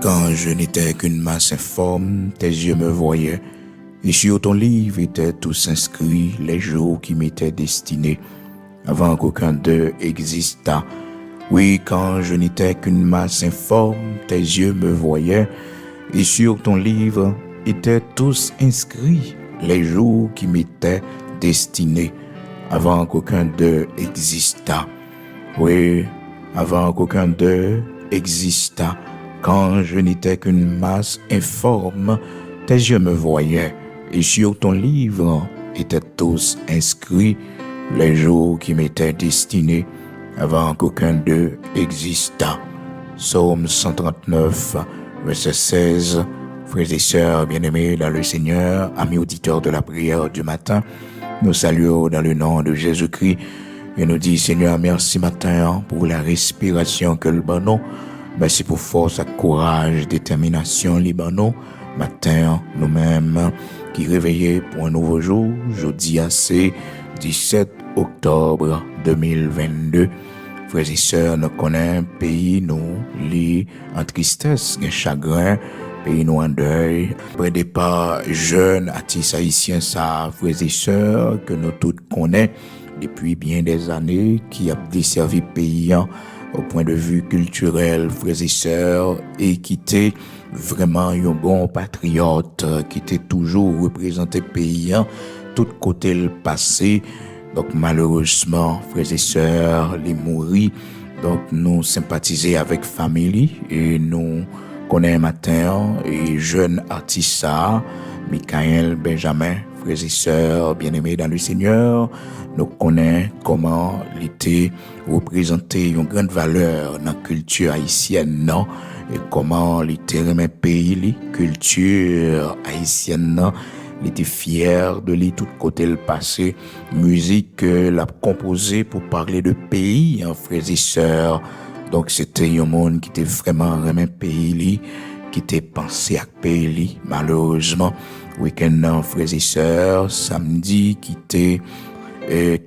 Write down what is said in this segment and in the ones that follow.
Quand je n'étais qu'une masse informe, tes yeux me voyaient, et sur ton livre étaient tous inscrits les jours qui m'étaient destinés, avant qu'aucun d'eux existât. Oui, quand je n'étais qu'une masse informe, tes yeux me voyaient, et sur ton livre étaient tous inscrits les jours qui m'étaient destinés, avant qu'aucun d'eux existât. Oui, avant qu'aucun d'eux existât. Quand je n'étais qu'une masse informe, tes yeux me voyaient, et sur ton livre étaient tous inscrits les jours qui m'étaient destinés, avant qu'aucun d'eux existât. Psaume 139, verset 16. Frères et sœurs bien-aimés dans le Seigneur, amis auditeurs de la prière du matin, nous saluons dans le nom de Jésus-Christ et nous disons, Seigneur, merci matin pour la respiration que le banon. Merci pour force, courage, détermination, Libanon. Matin, nous-mêmes qui réveillés pour un nouveau jour, jeudi assez 17 octobre 2022. Frères et sœurs, nous connaissons un pays, nous, lit en tristesse, en chagrin, pays nous en deuil. Après départ, jeunes, artistes haïtiens, ça, frères et sœurs, que nous tous connaissons depuis bien des années, qui a desservi pays au point de vue culturel, frères et sœurs, et qui était vraiment un bon patriote, qui était toujours représenté pays, tout côté le passé. Donc malheureusement, frères et sœurs, les mourir. Donc nous sympathiser avec famille et nous connaissons matin et jeune artiste, Michael Benjamin, frères et sœurs bien-aimés dans le Seigneur. Nous connaissons comment il était représenté une grande valeur dans la culture haïtienne, non? Et comment il était remis pays, culture haïtienne, non? Il était fier de lui tout côté le passé. Musique l'a composé pour parler de pays, frères et sœurs. Donc c'était un monde qui était vraiment remis pays, qui était pensé à pays. Malheureusement, week-end, frères et sœurs, samedi, qui était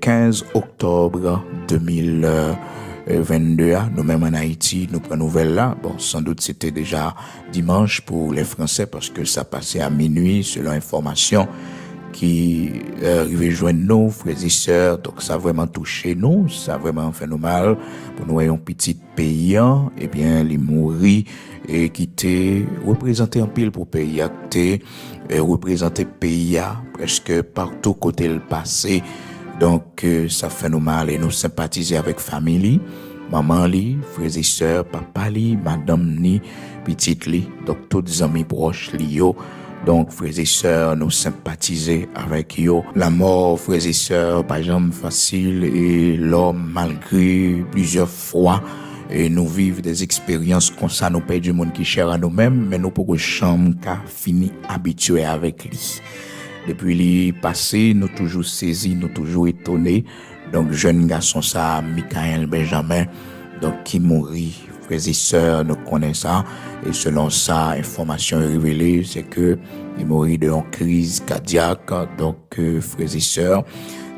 15 octobre 2022, nous-mêmes en Haïti, nous prenons nouvelle là. Bon, sans doute c'était déjà dimanche pour les Français parce que ça passait à minuit selon information qui arrivait joindre nous, frères et sœurs. Donc ça a vraiment touché nous, ça a vraiment fait nous mal. Pour nous, un petit pays, eh bien, les mourir et qui était représenté en pile pour pays, qui était représenté pays presque partout côté le passé. Donc, ça fait nous mal et nous sympathiser avec famille, maman li, frères et sœurs, papa li, madame li, petite li, donc tous les amis proches li yo. Donc, frères et sœurs, nous sympathiser avec yo. La mort, frères et sœurs, pas jamais facile et l'homme, malgré plusieurs fois, et nous vivons des expériences comme ça, nous payons du monde qui cher à nous-mêmes, mais nous pouvons chambre qu'à fini habitué avec lui. Depuis les passés, nous toujours saisis, nous toujours étonnés. Donc, jeune garçon ça, Michael Benjamin, donc qui mourit, frères et sœurs, nous connaissons ça. Et selon ça, information révélée, c'est que il mourit de une crise cardiaque. Donc, frères et sœurs,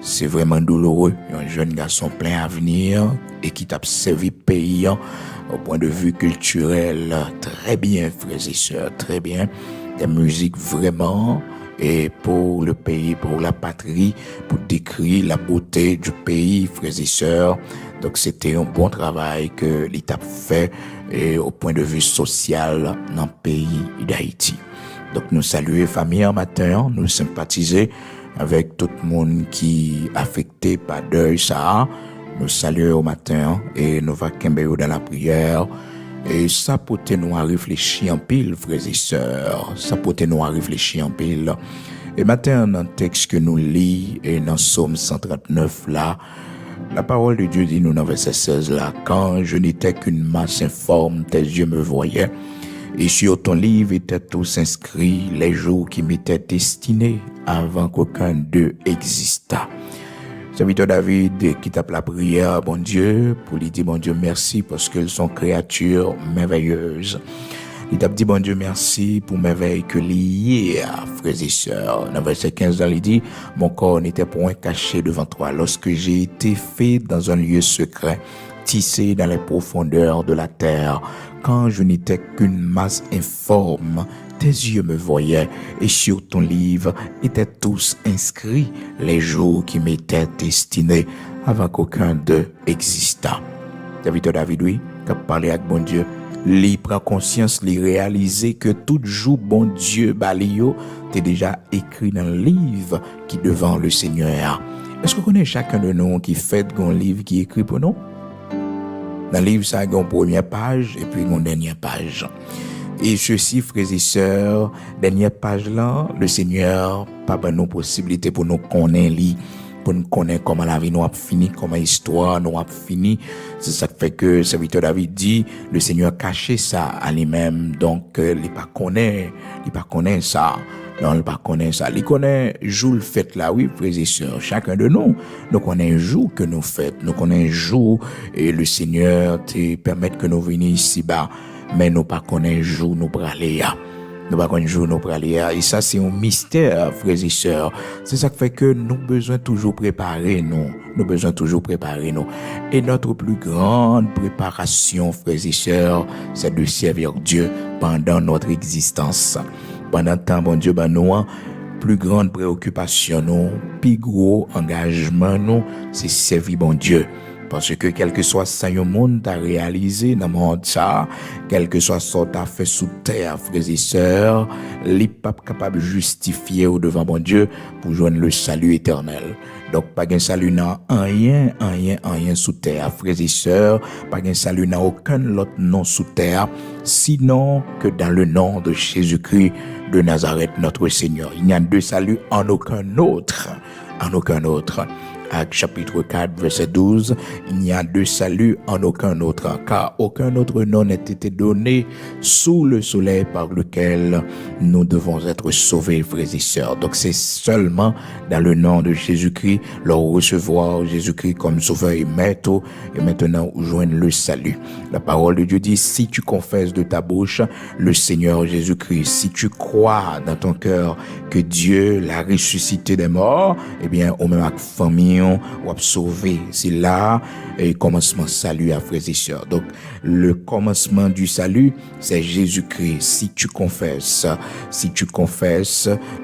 c'est vraiment douloureux. Un jeune garçon plein avenir et qui t'a servi pays au point de vue culturel. Très bien, frères et sœurs, très bien. Des musiques vraiment. Et pour le pays, pour la patrie, pour décrire la beauté du pays, frères et sœurs. Donc, c'était un bon travail que l'État fait et au point de vue social dans le pays d'Haïti. Donc, nous saluons famille en matin, nous sympathiser avec tout le monde qui est affecté par deuil ça. Nous saluons au matin et nous va dans la prière. Et ça peut nous réfléchir en pile, frères et sœurs. Ça peut nous réfléchir en pile. Et matin, dans le texte que nous lisons, et dans Psaume 139 là, la parole de Dieu dit nous dans verset 16 là, quand je n'étais qu'une masse informe, tes yeux me voyaient, et sur ton livre étaient tous inscrits les jours qui m'étaient destinés avant qu'aucun d'eux existât. Serviteur David qui tape la prière, bon Dieu, pour lui dire, bon Dieu, merci parce qu'elles sont créatures merveilleuses. Il t'a dit, bon Dieu, merci pour merveille que lié à frères et sœurs. Dans verset 15, il dit, mon corps n'était point caché devant toi lorsque j'ai été fait dans un lieu secret. tissé dans les profondeurs de la terre. Quand je n'étais qu'une masse informe, tes yeux me voyaient, et sur ton livre étaient tous inscrits les jours qui m'étaient destinés avant qu'aucun d'eux existât. Serviteur David, oui, qui a parlé avec bon Dieu, lui prend conscience, lui réaliser que tout jour, bon Dieu, balio, t'es déjà écrit dans le livre qui devant le Seigneur. Est-ce que vous connaissez chacun de nous qui fait un livre qui est écrit pour nous? Dans le livre, ça a une première page et puis une dernière page. Et ceci, frères et sœurs, dernière page là, le Seigneur pas ben nos possibilités pour nous connaître, pour nous connaître comment la vie nous a fini, comment l'histoire nous a fini. C'est ça qui fait que le serviteur David dit, le Seigneur cachait ça à lui-même, donc il pas connaît ça. Non, il pas connaît ça. Il connaît jour le fait là, oui, frères et sœurs. Chacun de nous connaît un jour que nous fêtons. Nous connaît un jour et le Seigneur te permet que nous venions ici-bas. Mais nous pas connaît un jour nous praler. Nous pas connaît un jour nous praler. Et ça, c'est un mystère, frères et sœurs. C'est ça qui fait que nous besoin toujours préparer nous. Nous besoin toujours préparer nous. Et notre plus grande préparation, frères et sœurs, c'est de servir Dieu pendant notre existence. Pendant le temps, bon Dieu, nous, plus grande préoccupation, nous, plus gros engagement, nous, c'est servir bon Dieu. Parce que quel que soit ça, le monde t'a réalisé dans le monde ça, quel que soit ça t'a fait sous terre, frères et sœurs, les pas capable de justifier au devant bon Dieu pour joindre le salut éternel. Donc, pas de salut dans rien sous terre, frères et sœurs, pas de salut dans aucun autre nom sous terre, sinon que dans le nom de Jésus-Christ de Nazareth, notre Seigneur. Il n'y a de salut en aucun autre. Actes chapitre 4, verset 12, il n'y a de salut en aucun autre, car aucun autre nom n'a été donné sous le soleil par lequel nous devons être sauvés, frères et sœurs. Donc c'est seulement dans le nom de Jésus-Christ, leur recevoir Jésus-Christ comme sauveur et maître, et maintenant joindre le salut. La parole de Dieu dit, si tu confesses de ta bouche le Seigneur Jésus-Christ, si tu crois dans ton cœur que Dieu l'a ressuscité des morts, eh bien, au même avec famille, ou à sauver. C'est là le commencement salut à frères et sœurs. Donc, le commencement du salut, c'est Jésus-Christ. Si tu confesses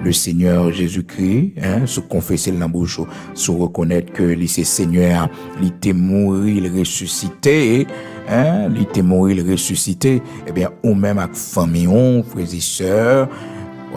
le Seigneur Jésus-Christ, se confesser dans la bouche, se reconnaître que il est Seigneur, il était mort, il ressuscité, eh bien, ou même avec famille, frères et sœurs,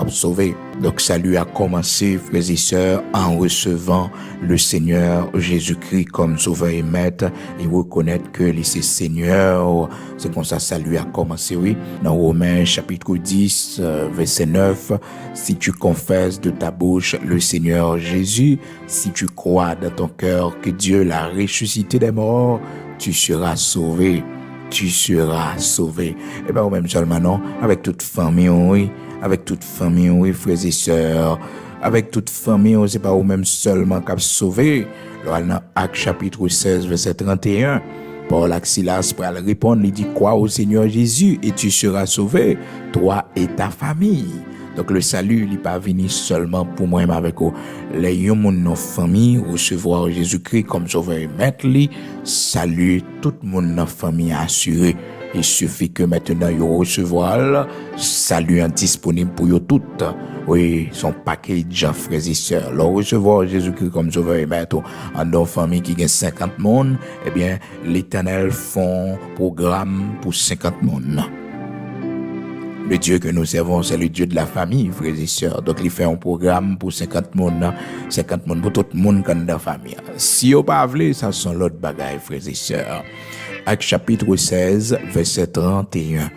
sauver. Donc, salut a commencé, frères et sœurs, en recevant le Seigneur Jésus-Christ comme sauveur et maître et reconnaître que c'est Seigneur. C'est comme ça, salut a commencé, oui. Dans Romains chapitre 10, verset 9, si tu confesses de ta bouche le Seigneur Jésus, si tu crois dans ton cœur que Dieu l'a ressuscité des morts, tu seras sauvé. Tu seras sauvé. Et bien, au même seulement, non, avec toute famille, oui. Avec toute famille, oui, frères et sœurs. Avec toute famille, c'est pas au même seulement qu'à sauver. Là, dans Actes chapitre 16, verset 31, Paul et Silas pour répondre, il dit, crois au Seigneur Jésus et tu seras sauvé, toi et ta famille. Donc, le salut, il n'est pas venu seulement pour moi, mais avec les gens de nos familles, recevoir Jésus-Christ comme sauveur et maître, salut tout le monde de notre famille assuré. Il suffit que maintenant, ils recevoir salut disponible pour eux toutes. Oui, son package, frères et sœurs. Leur recevoir Jésus-Christ comme sauveur et maître en nos familles qui gagnent 50 monde, eh bien, l'Éternel font programme pour 50 monde. Le Dieu que nous servons, c'est le Dieu de la famille, frères et sœurs. Donc, il fait un programme pour 50 monde, 50 monde pour tout le monde dans la famille. Si vous pas voulu, ça sont l'autre bagaille, frères et sœurs. Actes chapitre 16, verset 31.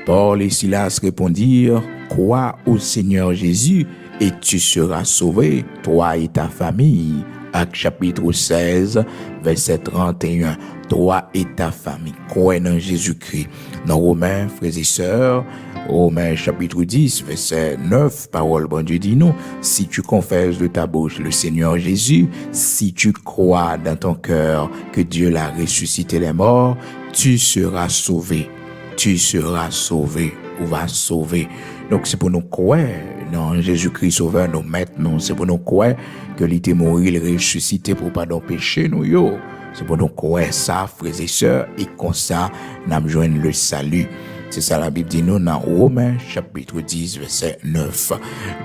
Paul et Silas répondirent, crois au Seigneur Jésus et tu seras sauvé, toi et ta famille. Actes chapitre 16, verset 31. Toi et ta famille, crois dans Jésus-Christ. Dans Romains, frères et sœurs, Romains chapitre 10, verset 9, parole bon Dieu dit nous, si tu confesses de ta bouche le Seigneur Jésus, si tu crois dans ton cœur que Dieu l'a ressuscité des morts, tu seras sauvé. Tu seras sauvé ou vas sauver. Donc c'est pour nous croire dans Jésus-Christ sauveur, nous maîtres, non, c'est pour nous croire que il était mort, il ressuscité pour pardon péché nous yo. C'est pour nous croire ça, frères et sœurs, et comme ça, nous joignons le salut. C'est ça la Bible dit nous dans Romains chapitre 10 verset 9.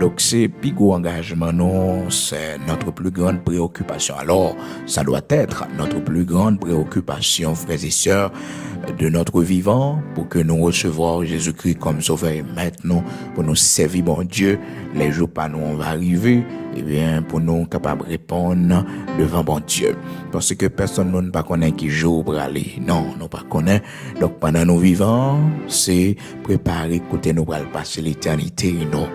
Donc c'est plus gros engagement non, c'est notre plus grande préoccupation. Alors ça doit être notre plus grande préoccupation, frères et sœurs, de notre vivant, pour que nous recevions Jésus-Christ comme sauveur et maître, pour nous servir bon Dieu. Les jours pas nous on va arriver, et bien pour nous capables de répondre devant bon Dieu. Parce que personne ne pas connaît qui jour pour aller. Non, nous pas connaît. Donc pendant nos vivants, c'est préparer côté nous pour passer l'éternité, non.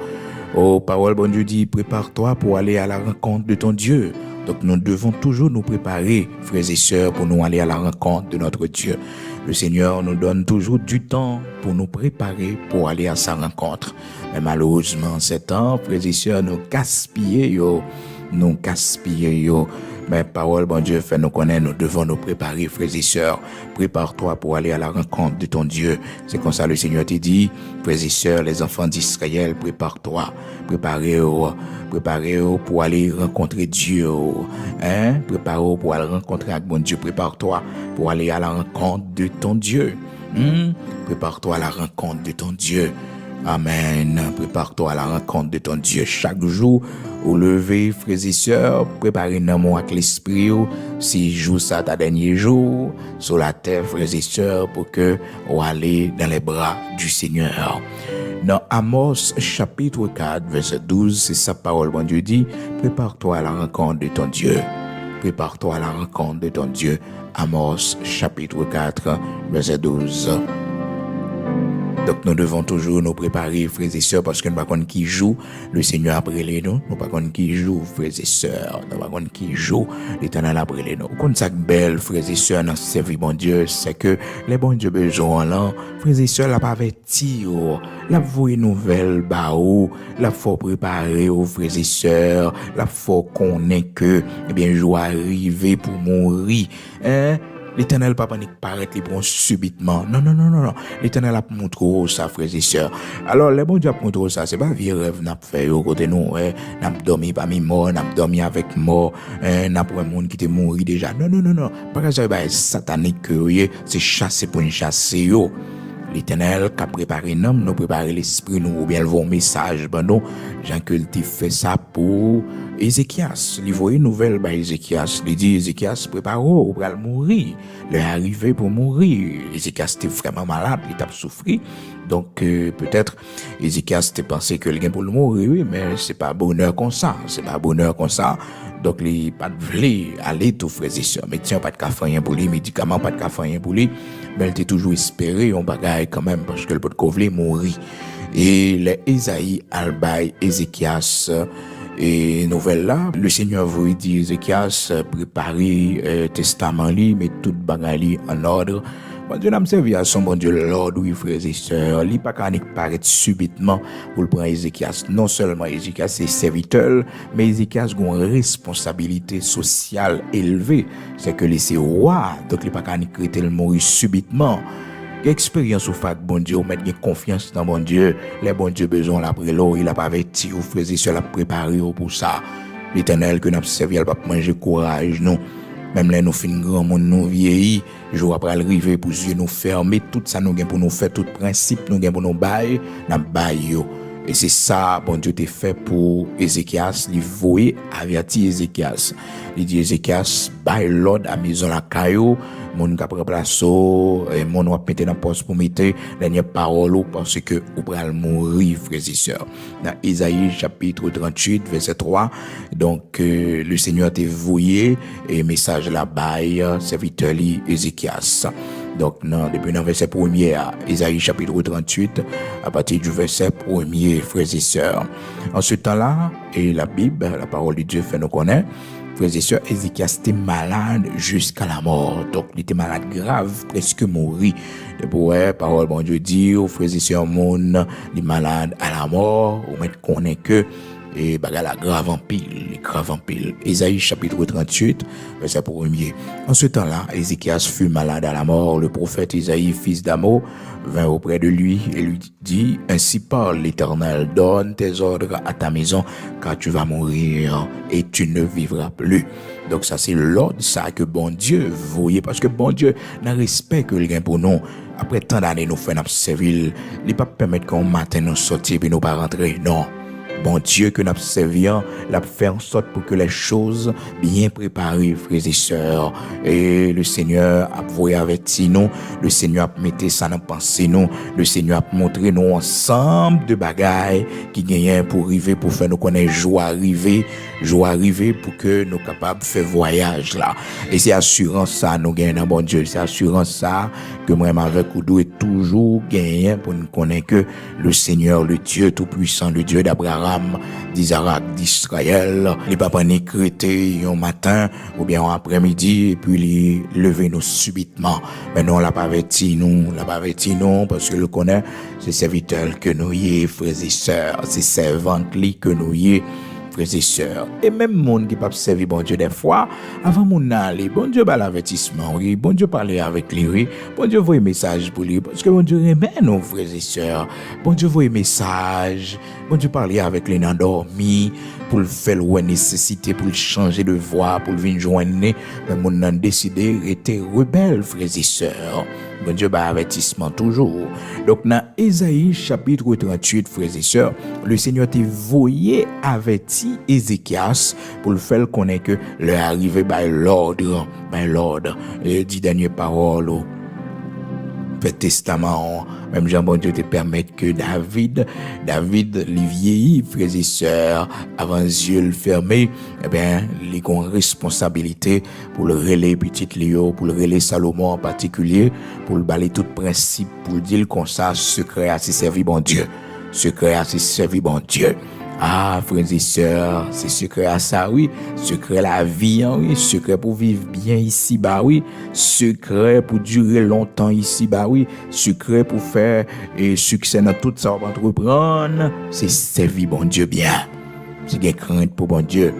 Oh, parole bon Dieu dit, prépare-toi pour aller à la rencontre de ton Dieu. Donc nous devons toujours nous préparer, frères et sœurs, pour nous aller à la rencontre de notre Dieu. Le Seigneur nous donne toujours du temps pour nous préparer pour aller à sa rencontre. Mais malheureusement, ces temps, frères et sœurs, nous gaspillons. Mais parole, bon Dieu, fait nous connaître, nous devons nous préparer, frères et sœurs. Prépare-toi pour aller à la rencontre de ton Dieu. C'est comme ça le Seigneur te dit, frères et sœurs, les enfants d'Israël, prépare-toi. Préparez-vous pour aller rencontrer Dieu. Préparez-vous pour aller rencontrer avec bon Dieu. Prépare-toi pour aller à la rencontre de ton Dieu. Prépare-toi à la rencontre de ton Dieu. Amen. Prépare-toi à la rencontre de ton Dieu. Chaque jour, au lever, frères et sœurs, préparez-nous avec l'esprit. Si jour ça ta dernier jour, sur la terre, frères et sœurs, pour que vous allez dans les bras du Seigneur. Dans Amos chapitre 4, verset 12, c'est sa parole, bon Dieu dit, prépare-toi à la rencontre de ton Dieu. Prépare-toi à la rencontre de ton Dieu. Amos chapitre 4, verset 12. Donc nous devons toujours nous préparer, frères et sœurs, parce que nous ne savons pas qui joue le Seigneur après les nous. Nous ne savons pas qui joue, frères et sœurs. Nous ne savons pas qui joue l'Éternel après les nous. Comme ça, belle, frères et sœurs, dans ce service, bon Dieu, c'est que les bons Dieu besoin là, frères et sœurs, la pas averti, la voie nouvelle, la faut préparer, frères et sœurs, la faut connaître que, eh bien, je dois arriver pour mourir, L'Éternel pas paraître les bons subitement. Non. L'Éternel a montré ça, frères et sœurs. Alors, les bons Dieu a montré ça. C'est pas vieux rêve n'a fait au côté nous, n'a dormi parmi mort, n'a dormi avec mort, n'a pour un monde qui était mort déjà. Non. Par exemple, satanique que c'est chasser pour une chasser yo. L'Éternel qui a préparé nous préparer l'esprit nous ou bien le message nous Jean que il fait ça pour Ézéchias. Il voit une nouvelle Ézéchias, il dit Ézéchias prépare-vous pour mourir. Il est arrivé pour mourir. Ézéchias était vraiment malade, il a souffert. Donc peut-être Ézéchias était pensé que le gain pour le mourir, oui, mais c'est pas bonheur comme ça, Donc, il pas voulu aller tout frères et sœurs. Médecin pas de café pour lui, médicament pas de café pour lui. Mais il était toujours espéré, on bagaille quand même, parce que le pot de voulait mourir. Et les Isaïe, Albaï, Ézéchias, et nouvelle là, le Seigneur vous dit, Ézéchias, préparez testament li, met tout bagaille en ordre. Bon Dieu n'a servi à son bon Dieu l'ordre, oui, frères et sœurs. Il pas qu'à paraître subitement pour le prendre Ézéchias. Non seulement Ézéchias est serviteur, mais Ézéchias a une responsabilité sociale élevée. C'est que c'est roi, donc il pas qu'à créer le mourir subitement. Expérience au fait bon Dieu, mettre confiance dans bon Dieu. Les bon Dieu besoin l'après l'eau, il a pas averti, ou frères et sœurs, l'a préparé pour ça. L'Éternel que n'a servi, il va manger courage, non. Même là, nous finissons grand monde, nous vieillis, jour après arriver pour yeux nous fermer, tout ça nous gain pour nous faire, tout principe nous gain pour nous bailler, n'a bailler. Et c'est ça, bon Dieu t'a fait pour Ézéchias, il voyait averti Ézéchias. Il dit Ézéchias, baille l'ordre à maison la caillou, mon ka prend place et mon va mettre dans poste pour mettre dernière parole parce que ou pral mourir, frères et sœurs. Dans Isaïe chapitre 38 verset 3, donc le Seigneur t'a voué et message la baille serviteur Ézéchias. Donc, depuis le verset 1er à Isaïe chapitre 38, à partir du verset 1er, frères et sœurs. En ce temps-là, et la Bible, la parole de Dieu fait nous connaître, frères et sœurs, Ézéchias était malade jusqu'à la mort. Donc, il était malade grave, presque mourir. Depuis, parole, bon Dieu dit, aux frères et sœurs, monde, il est malade à la mort, ou même qu'on est que, et bagarre la grave en pile. Ésaïe chapitre 38, verset 1er. En ce temps-là, Ézéchias fut malade à la mort. Le prophète Ésaïe, fils d'Amo, vint auprès de lui et lui dit: Ainsi parle l'Éternel, donne tes ordres à ta maison, car tu vas mourir et tu ne vivras plus. Donc ça c'est l'ordre ça que bon Dieu voyait, parce que bon Dieu n'a respect que le gain pour nous. Après tant d'années nous faisons servir, il ne pas permettre qu'on matin nous sortir et nous pas rentrer. Non. Bon Dieu que nous servions, l'a fait en sorte pour que les choses bien préparées, frères et sœurs. Et le Seigneur a voulu avertir nous, le Seigneur a mis ça dans pensée nous, le Seigneur a montré nous ensemble de bagailles qui gagnent pour arriver, pour faire nous connaître joie arriver pour que nous capables de faire voyage là. Et c'est assurance ça nous gagnons dans bon Dieu, c'est assurance ça que moi avec vous est toujours gagné pour nous connaître que le Seigneur, le Dieu tout-puissant, le Dieu d'Abraham, d'Isaac, d'Israël, les papas n'est crété un matin ou bien un après-midi et puis les lever nous subitement. Mais non, l'a pas averti nous, parce que le connaît, c'est serviteur que nous y est, frères et sœurs, c'est servante que nous y est, frères et sœurs. Et même monde qui peut servir bon Dieu des fois, avant mon aller, bon Dieu bat l'avertissement, oui, bon Dieu parler avec lui, oui, bon Dieu voit un message pour lui, parce que bon Dieu aimait nos frères et sœurs, bon Dieu voit un message, bon Dieu parler avec les endormis, pour le faire ou nécessité, pour le changer de voix, pour le venir joindre, mais mon a décidé d'être rebelle, frères et sœurs. Bon Dieu, avertissement toujours. Donc, dans Ésaïe, chapitre 38, frères et sœurs, le Seigneur t'a voyé averti Ézéchias pour le faire connaître que leur arrivée by l'ordre. Et dit dernière parole, fait testament, même Jean bon Dieu te permettre que David, les vieillis, frères et sœurs, avant les yeux fermés, eh bien, les ont responsabilité pour le relais petit Léo, pour le relais Salomon en particulier, pour le balayer tout principe, pour dire comme ça, secret à se servir bon Dieu. Ah, frères et sœurs, c'est secret à ça, oui. Secret la vie, oui. Secret pour vivre bien ici, bah oui. Secret pour durer longtemps ici, bah oui. Secret pour faire succès dans tout ça, on va entreprendre. C'est servir bon Dieu bien. C'est une crainte pour bon Dieu.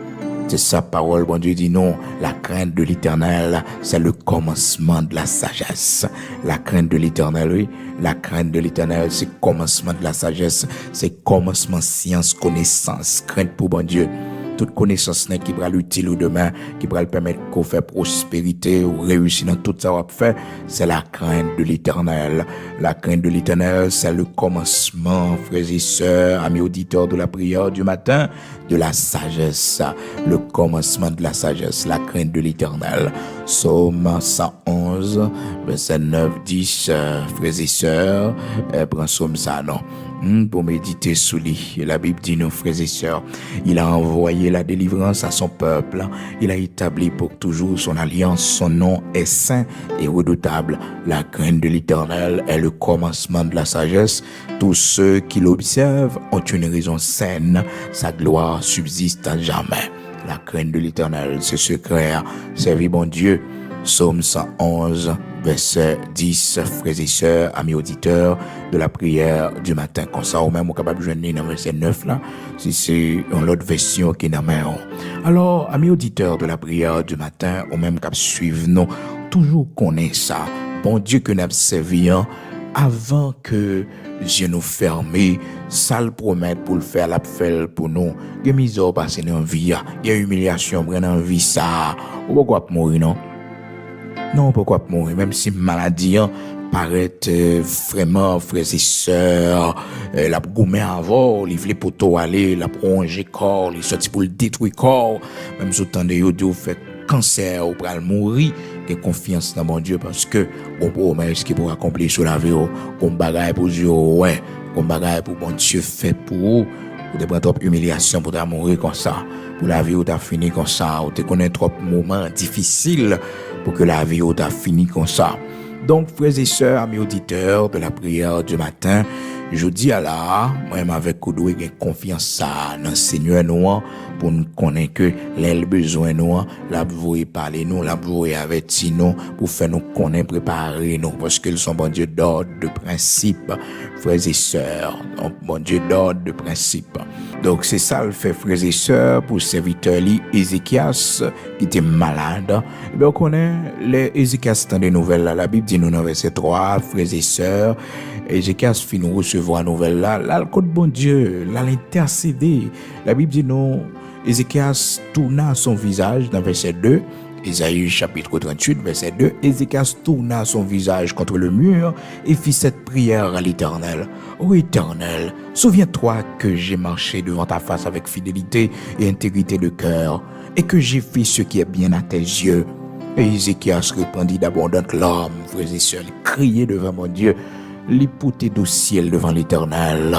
C'est sa parole, bon Dieu dit non. La crainte de l'Éternel, c'est le commencement de la sagesse. La crainte de l'Éternel, oui. La crainte de l'Éternel, c'est le commencement de la sagesse. C'est le commencement science, connaissance, crainte pour bon Dieu. Toute connaissance qui pourra l'utile ou demain, qui pourra le permettre qu'on fait prospérité ou réussir dans tout ça qu'on fait, c'est la crainte de l'Éternel. La crainte de l'Éternel, c'est le commencement, frères et sœurs, amis auditeurs de la prière du matin, de la sagesse. Le commencement de la sagesse, la crainte de l'Éternel. Psaume 111, verset 9, 10, frères et sœurs, prends psaume ça, non? Pour méditer sous lui. La Bible dit, nos frères et sœurs, il a envoyé la délivrance à son peuple. Il a établi pour toujours son alliance. Son nom est saint et redoutable. La crainte de l'Éternel est le commencement de la sagesse. Tous ceux qui l'observent ont une raison saine. Sa gloire subsiste à jamais. La crainte de l'Éternel, c'est secret. Servir bon Dieu. Psaume 111, verset 10, frères et sœurs, amis auditeurs de la prière du matin. Comme ça, ou même, on est capable de joindre dans verset 9, là, si c'est une autre version qui est dans main. Alors, amis auditeurs de la prière du matin, ou même capable suivre nous, toujours connaît ça. Bon Dieu que nous avons servi, avant que Dieu nous ferme, ça le promet pour le faire, la faire pour nous. Il y a misère passer dans la vie, il y a humiliation dans la vie, ça. Ou pourquoi mourir, non? Non, pourquoi mourir, même si maladie paraît vraiment, frères et sœurs, la gourmet avant, il voulait pour tout aller, la prolonger corps, il sorti pour le détruire corps, même si autant de yodio fait cancer ou pour mourir, et confiance dans mon Dieu, parce que on promesse qui pour accomplir sur la vie, qu'on bagaille pour Dieu, ouais, qu'on bagaille pour mon Dieu fait pour vous, de prendre trop humiliation pour mourir comme ça, pour la vie où t'as fini comme ça, ou te connaître trop moments difficiles, pour que la vie t'a fini comme ça. Donc, frères et sœurs, amis auditeurs de la prière du matin, Je dis à la, moi-même avec Koudoué, j'ai confiance ça dans le Seigneur nous, pour nous connaître que les besoins nous, la voyer parler nous, la voyer avertir nous, pour faire nous connaître, préparer nous, parce qu'ils sont bon Dieu d'ordre, de principe, frères et sœurs, donc bon Dieu d'ordre, de principe. Donc c'est ça le fait, frères et sœurs, pour serviteur Ézéchias, qui était malade. Et bien on connaît les Ézéchias dans des nouvelles là, la Bible dit nous dans verset 3, frères et sœurs, Ézéchias fit nous recevoir nouvelle là, le côté bon Dieu, là l'intercéder. La Bible dit nous, Ézéchias tourna son visage dans verset 2, Ésaïe chapitre 38, verset 2, Ézéchias tourna son visage contre le mur et fit cette prière à l'Éternel. Ô Éternel, souviens-toi que j'ai marché devant ta face avec fidélité et intégrité de cœur, et que j'ai fait ce qui est bien à tes yeux. Et Ézéchias répondit d'abondantes larmes, frères et sœurs, il criait devant mon Dieu, l'hypothèse au ciel devant l'Éternel.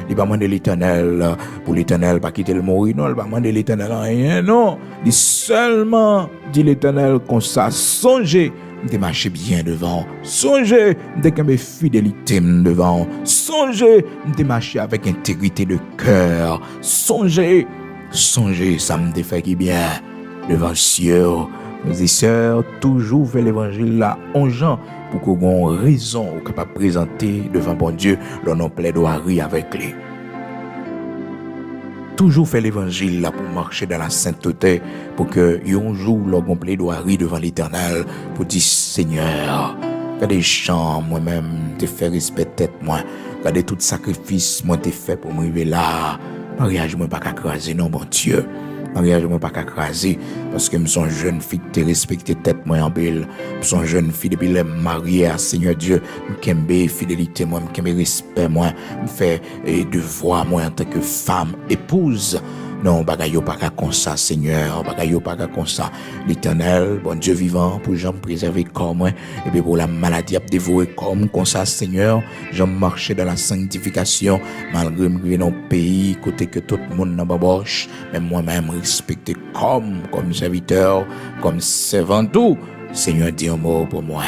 Il va demander l'Éternel, pour l'Éternel, pas quitter le mourir, non, il va demander l'Éternel rien, non. Il seulement dit l'Éternel comme ça, songez, de marcher bien devant, songez, de que mes fidélités devant, songez, de marcher avec intégrité de cœur, songez, ça me défait qui bien devant le ciel. Mes sœurs, toujours fait l'évangile là, en gens, pour qu'on ait raison ou capable de présenter devant bon Dieu leur nom plaidoirie avec lui. Toujours fait l'évangile là pour marcher dans la sainteté, pour que un jour leur plaidoirie devant l'Éternel pour dire Seigneur, regardez chants moi-même te fait respecter tête moi, regardez tout sacrifice moi te fait pour m'arriver là, mariage moi pas qu'à craser non bon Dieu. Mariage moi pas qu'à craser parce que me son jeune fille te respecter tête moi en belle, me son jeune fille depuis les marié à Seigneur Dieu, me kembe fidélité moi, me kembe respect moi, me fait devoir moi en tant que femme épouse. Non, bagayo pas qu'à comme ça Seigneur, bagayo pas qu'à comme ça. L'Éternel, bon Dieu vivant, pour j'en préserver comme moi et puis pour la maladie à dévorer comme ça Seigneur, j'en marcher dans la sanctification malgré me dans pays côté que tout le monde n'a pas boche, mais moi-même respecté comme serviteur, comme servant tout. Seigneur dit un mot pour moi.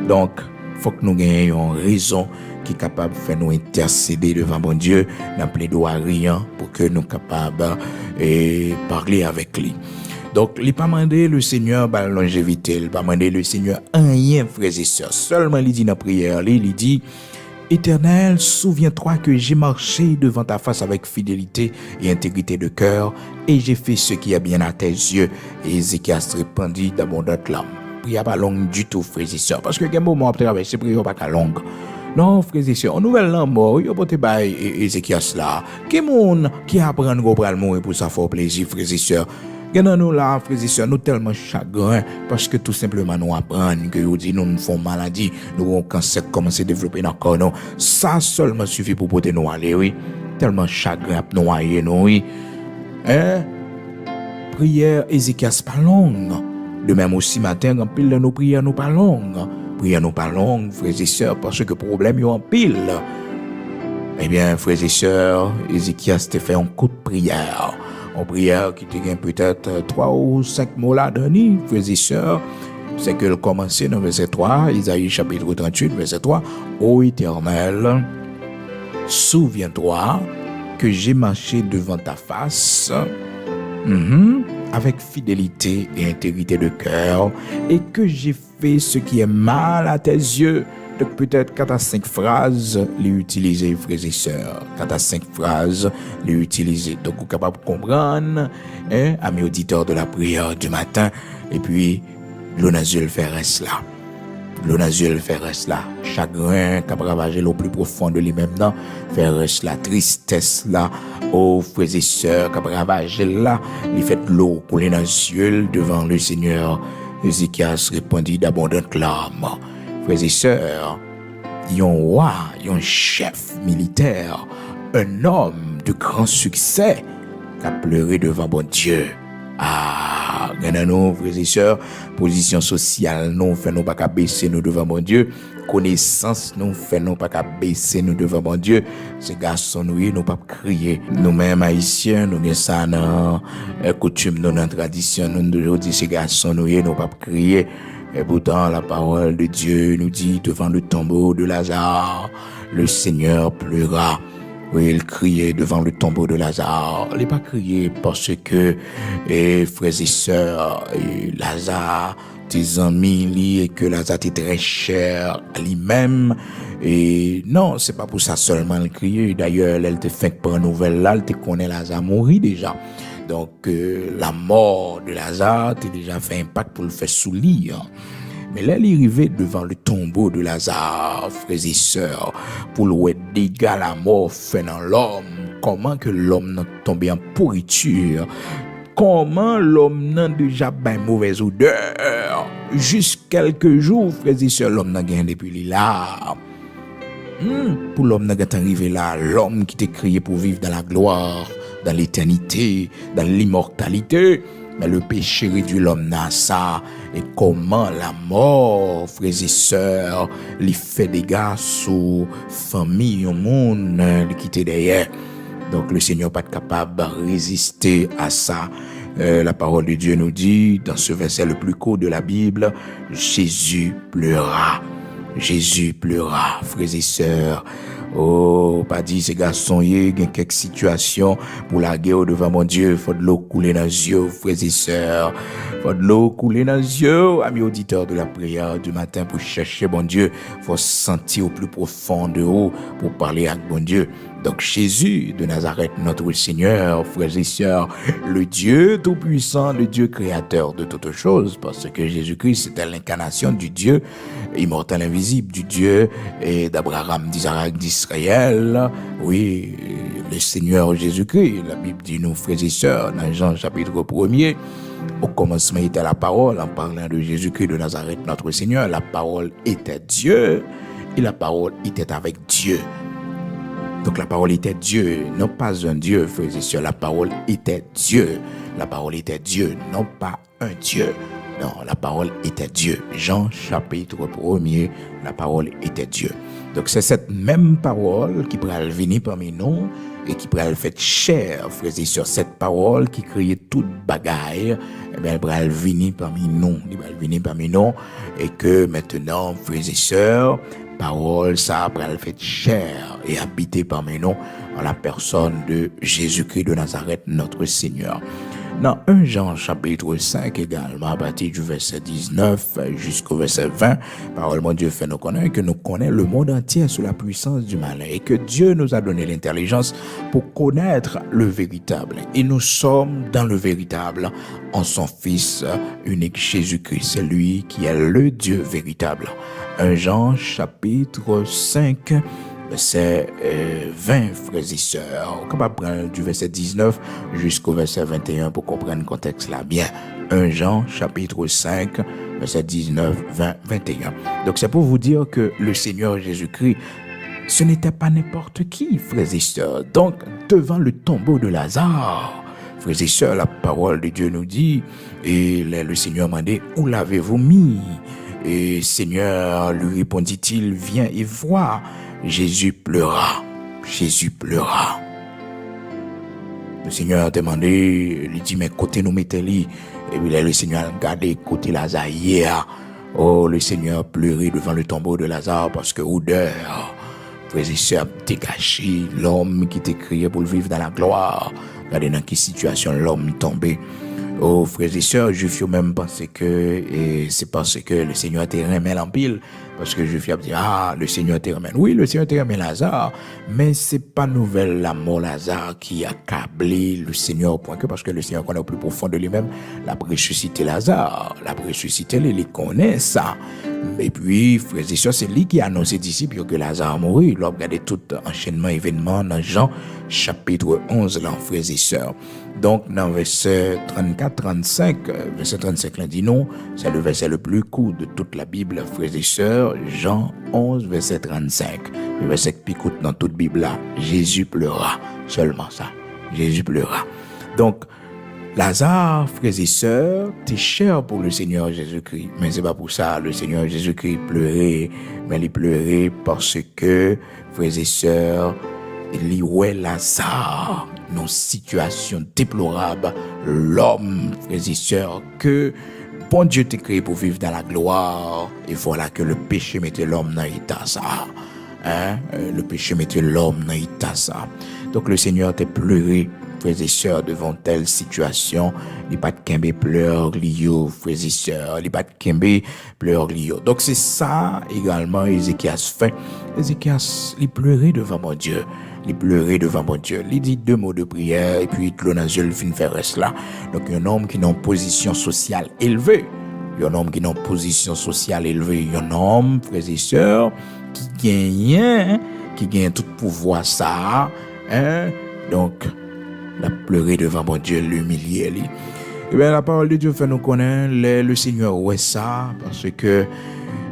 Donc, faut que nous gagnions raison qui est capable de faire nous intercéder devant bon Dieu dans plaidoirie pour que nous capables de parler avec lui. Donc, il n'a pas demandé le Seigneur la longévité, il n'a pas demandé le Seigneur rien, frères et sœurs. Seulement, il dit dans la prière, il dit Éternel, souviens-toi que j'ai marché devant ta face avec fidélité et intégrité de cœur, et j'ai fait ce qui est bien à tes yeux. Et Ézéchias répondit d'abondantes larmes. Prière pas longue du tout, frères et sœurs, parce que quel moment après traverser prière pas longue. Non, frères et sœurs, en nouvelle mort, yo pote bay Ézéchias là. Qui monde qui apprend go pral mourir pour ça faire plaisir, frères et sœurs. Genan nous là, frères et sœurs, nous tellement chagrin parce que tout simplement nous apprendre que yo dit nous nous font maladie, nous avons cancer commencer à développer dans corps nous. Ça seulement suffit pour porter nous aller, oui. Tellement chagrin nous noyer nous, oui. Hein? Prière Ézéchias pas longue. De même aussi matin, en pile de nos prières nous pas longues. Prières nous pas longues, frères et sœurs, parce que problème yo en pile. Eh bien, frères et sœurs, Ézéchias te fait un coup de prière. Une prière qui te gagne peut-être 3 ou 5 mots là dedans, frères et sœurs. C'est que le commencer dans verset 3, Isaïe chapitre 38, verset 3. Ô Éternel, souviens-toi que j'ai marché devant ta face. Avec fidélité et intégrité de cœur, et que j'ai fait ce qui est mal à tes yeux. Donc peut-être 4 à 5 phrases les utiliser, frères et sœurs. 4 à 5 phrases les utiliser. Donc vous êtes capable de comprendre, à mes auditeurs de la prière du matin, et puis l'onazule fait reste là. L'onazule fait reste là. Chagrin, qui a ravagé le plus profond de lui-même, non, fait reste la tristesse là. Oh, frères et sœurs, qui a ravagé là, il fait l'eau couler dans les yeux devant le Seigneur. Ézéchias répondit d'abondantes larmes. Frères et sœurs, il y a un roi, il y a un chef militaire, un homme de grand succès qui a pleuré devant bon Dieu. Ah, nous, frères et sœurs, position sociale, nous fait nous pas qu'à baisser nous devant mon Dieu. Connaissance, nous fait nous pas qu'à baisser nous devant mon Dieu. Ces garçons, nous pas crier. Nous-mêmes, haïtiens, nous avons ça dans coutume, dans notre tradition, nous toujours dit ces garçons, nous pas crier. Et pourtant, la parole de Dieu nous dit devant le tombeau de Lazare, le Seigneur pleura. Oui, il criait devant le tombeau de Lazare. Il n'a pas crié parce que, frères et sœurs, Lazare, tes amis, et que Lazare était très cher à lui-même. Et non, c'est pas pour ça seulement il criait. D'ailleurs, elle te fait prendre nouvelle là, elle te connaît Lazare mourir déjà. Donc, la mort de Lazare t'a déjà fait impact pour le faire sous lit. Mais là, il est arrivé devant le tombeau de Lazare, frères et sœurs, pour le dégâts la mort fait dans l'homme. Comment que l'homme n'a tombé en pourriture? Comment l'homme n'a déjà une mauvaise odeur? Juste quelques jours, frères et sœurs, l'homme n'a gagné depuis là. Pour l'homme n'a pas arrivé là, l'homme qui t'a créé pour vivre dans la gloire, dans l'éternité, dans l'immortalité. Mais le péché réduit l'homme à ça. Et comment la mort, frères et sœurs, lui fait des dégâts sur famille, au monde, qui était derrière. Donc le Seigneur n'est pas capable de résister à ça. La parole de Dieu nous dit, dans ce verset le plus court de la Bible, Jésus pleura. Jésus pleura, frères et sœurs. Oh, pas dit ces garçons, il y a quelques situations pour la guerre devant mon Dieu. Faut de l'eau couler dans les yeux, frères et sœurs. Faut de l'eau couler dans les yeux, amis auditeurs de la prière du matin pour chercher bon Dieu. Faut sentir au plus profond de haut pour parler avec bon Dieu. Donc Jésus de Nazareth, notre Seigneur, frères et sœurs, le Dieu tout-puissant, le Dieu créateur de toutes choses, parce que Jésus-Christ c'était l'incarnation du Dieu immortel, invisible, du Dieu d'Abraham, d'Isaac, d'Israël. Oui, le Seigneur Jésus-Christ, la Bible dit nous, frères et sœurs, dans Jean chapitre 1er, au commencement était la parole, en parlant de Jésus-Christ de Nazareth, notre Seigneur, la parole était Dieu, et la parole était avec Dieu. Donc la parole était Dieu, non pas un Dieu, frères et sœurs, la parole était Dieu. La parole était Dieu, non pas un Dieu. Non, la parole était Dieu. Jean chapitre 1er, la parole était Dieu. Donc c'est cette même parole qui pourrait venir parmi nous et qui pourrait faire chair, frères et sœurs. Cette parole qui créait toute bagaille, eh bien, elle pourrait venir parmi nous. Elle pourrait venir parmi nous et que maintenant, frères et sœurs, parole, ça pourrait faire chair et habiter parmi nous en la personne de Jésus-Christ de Nazareth, notre Seigneur. Dans 1 Jean chapitre 5 également, à partir du verset 19 jusqu'au verset 20, parole mon Dieu fait nous connaître que nous connaissons le monde entier sous la puissance du malin et que Dieu nous a donné l'intelligence pour connaître le véritable. Et nous sommes dans le véritable en son Fils unique Jésus-Christ. C'est lui qui est le Dieu véritable. 1 Jean chapitre 5 verset 20, frères et sœurs. On est capable de prendre du verset 19 jusqu'au verset 21 pour comprendre le contexte là bien. 1 Jean, chapitre 5, verset 19, 20, 21. Donc c'est pour vous dire que le Seigneur Jésus-Christ, ce n'était pas n'importe qui, frères et sœurs. Donc, devant le tombeau de Lazare, frères et sœurs, la parole de Dieu nous dit, et le Seigneur m'a dit, où l'avez-vous mis? Et Seigneur, lui répondit-il, viens et vois. Jésus pleura. Jésus pleura. Le Seigneur a demandé, il dit, mais côté nous mettez-lui. Et puis là, le Seigneur a regardé côté Lazare hier. Oh, le Seigneur pleurait devant le tombeau de Lazare parce que odeur, frères et sœurs, dégagé l'homme qui était créé pour le vivre dans la gloire. Regardez dans quelle situation l'homme tombé. Oh, frères et sœurs, Juifs même pensaient que c'est parce que le Seigneur était remis en pile. Parce que Juifs ont dit, le Seigneur était remis. Oui, le Seigneur était remis Lazare. Mais c'est pas nouvelle la mort Lazare qui a accablé le Seigneur au point que, parce que le Seigneur connaît au plus profond de lui-même, l'a ressuscité Lazare. L'a ressuscité, il connaît ça. Et puis, frères et sœurs, c'est lui qui a annoncé aux disciples que Lazare a mouru. Il a regardé tout enchaînement événement dans Jean, chapitre 11, là, frères et sœurs. Donc, dans verset 34-35, verset 35, là dit non, c'est le verset le plus court de toute la Bible, frères et sœurs, Jean 11, verset 35. Le verset qui picoute dans toute Bible là, Jésus pleura, seulement ça, Jésus pleura. Donc, Lazare, frères et sœurs, t'es cher pour le Seigneur Jésus-Christ. Mais c'est pas pour ça, le Seigneur Jésus-Christ pleurait, mais il pleurait parce que, frères et sœurs, il ouais Lazare, nos situations déplorables, l'homme, frères et sœurs, que bon Dieu t'a créé pour vivre dans la gloire, et voilà que le péché mettait l'homme dans l'état ça. Le péché mettait l'homme dans l'état ça. Donc le Seigneur t'a pleuré, frères et sœurs, devant telle situation. Il pas de kembe pleurs lio, frères et sœurs. Il pas de kembe pleurs lio. Donc c'est ça également Ézéchias fait. Ézéchias, il pleurait devant mon Dieu. Il pleurait devant mon Dieu. Il dit 2 mots de prière et puis il a Dieu fin faire reste là. Donc un homme qui est en position sociale élevée. Un homme qui est en position sociale élevée. Un homme, frères et sœurs, qui gagne tout pouvoir ça. Donc, la pleurer devant mon Dieu, l'humilier. Et bien, la parole de Dieu fait nous connaître le Seigneur, ouais, ça, parce que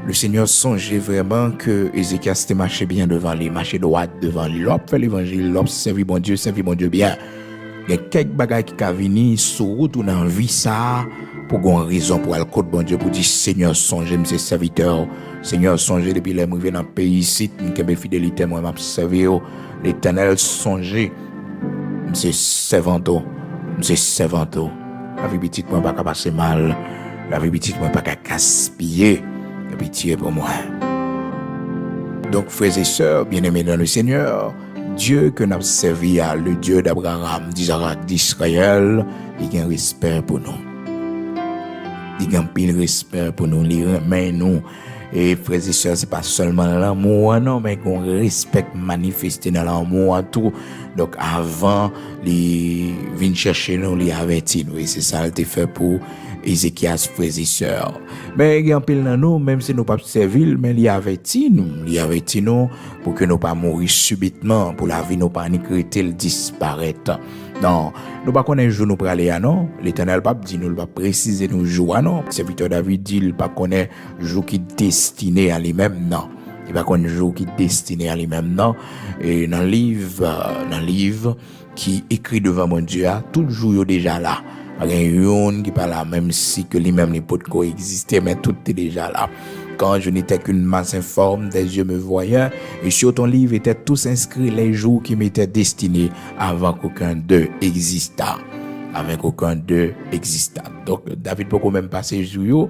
le Seigneur songeait vraiment que Ézéchias s'était marché bien devant lui, marché droit devant lui. L'op fait l'évangile, l'op servi mon Dieu bien. Il y a quelques bagages qui sont venus sur route ou dans la vie, ça, pour une raison, pour aller côté bon Dieu, pour dire Seigneur, songez, mes serviteurs. Seigneur, songez depuis les mouvements dans le pays ici, une fidélité, moi, m'a servi. L'Éternel, songez, mes servantos. La vie petite, moi, pas qu'à passer mal. La vie petite, moi, pas qu'à gaspiller. La pitié pour moi. Donc, frères et sœurs, bien-aimés dans le Seigneur, Dieu que nous avons servi à le Dieu d'Abraham, d'Isaac, d'Israël, il y a un respect pour nous. Il y a un pile respect pour nous, il remet nous. Et frères et sœurs, c'est pas seulement l'amour, non, mais qu'on respecte manifesté dans l'amour tout. Donc avant, les venir chercher nous, les avertir nous. Et c'est ça qu'il a fait pour Ézéchias, frères et sœurs. Mais il y a un pile dans nous, même si nous pas servir, mais il avertit nous pour que nous pas mourir subitement, pour la vie nous pas disparaître. Non, nous pas connaître jour nous praler non. L'Éternel pas dit nous pas préciser nous jour non. Serviteur David dit il pas connaît jour qui destiné à lui-même non. Il pas connaît jour qui destiné à lui-même non. Et dans le livre qui écrit devant mon Dieu, tout jour déjà là. Il y a un qui parle là même si que lui-même les peut coexister mais tout est déjà là. Quand je n'étais qu'une masse informe, des yeux me voyaient, et sur ton livre étaient tous inscrits les jours qui m'étaient destinés avant qu'aucun d'eux existât. Donc, David peut quand même passer jour,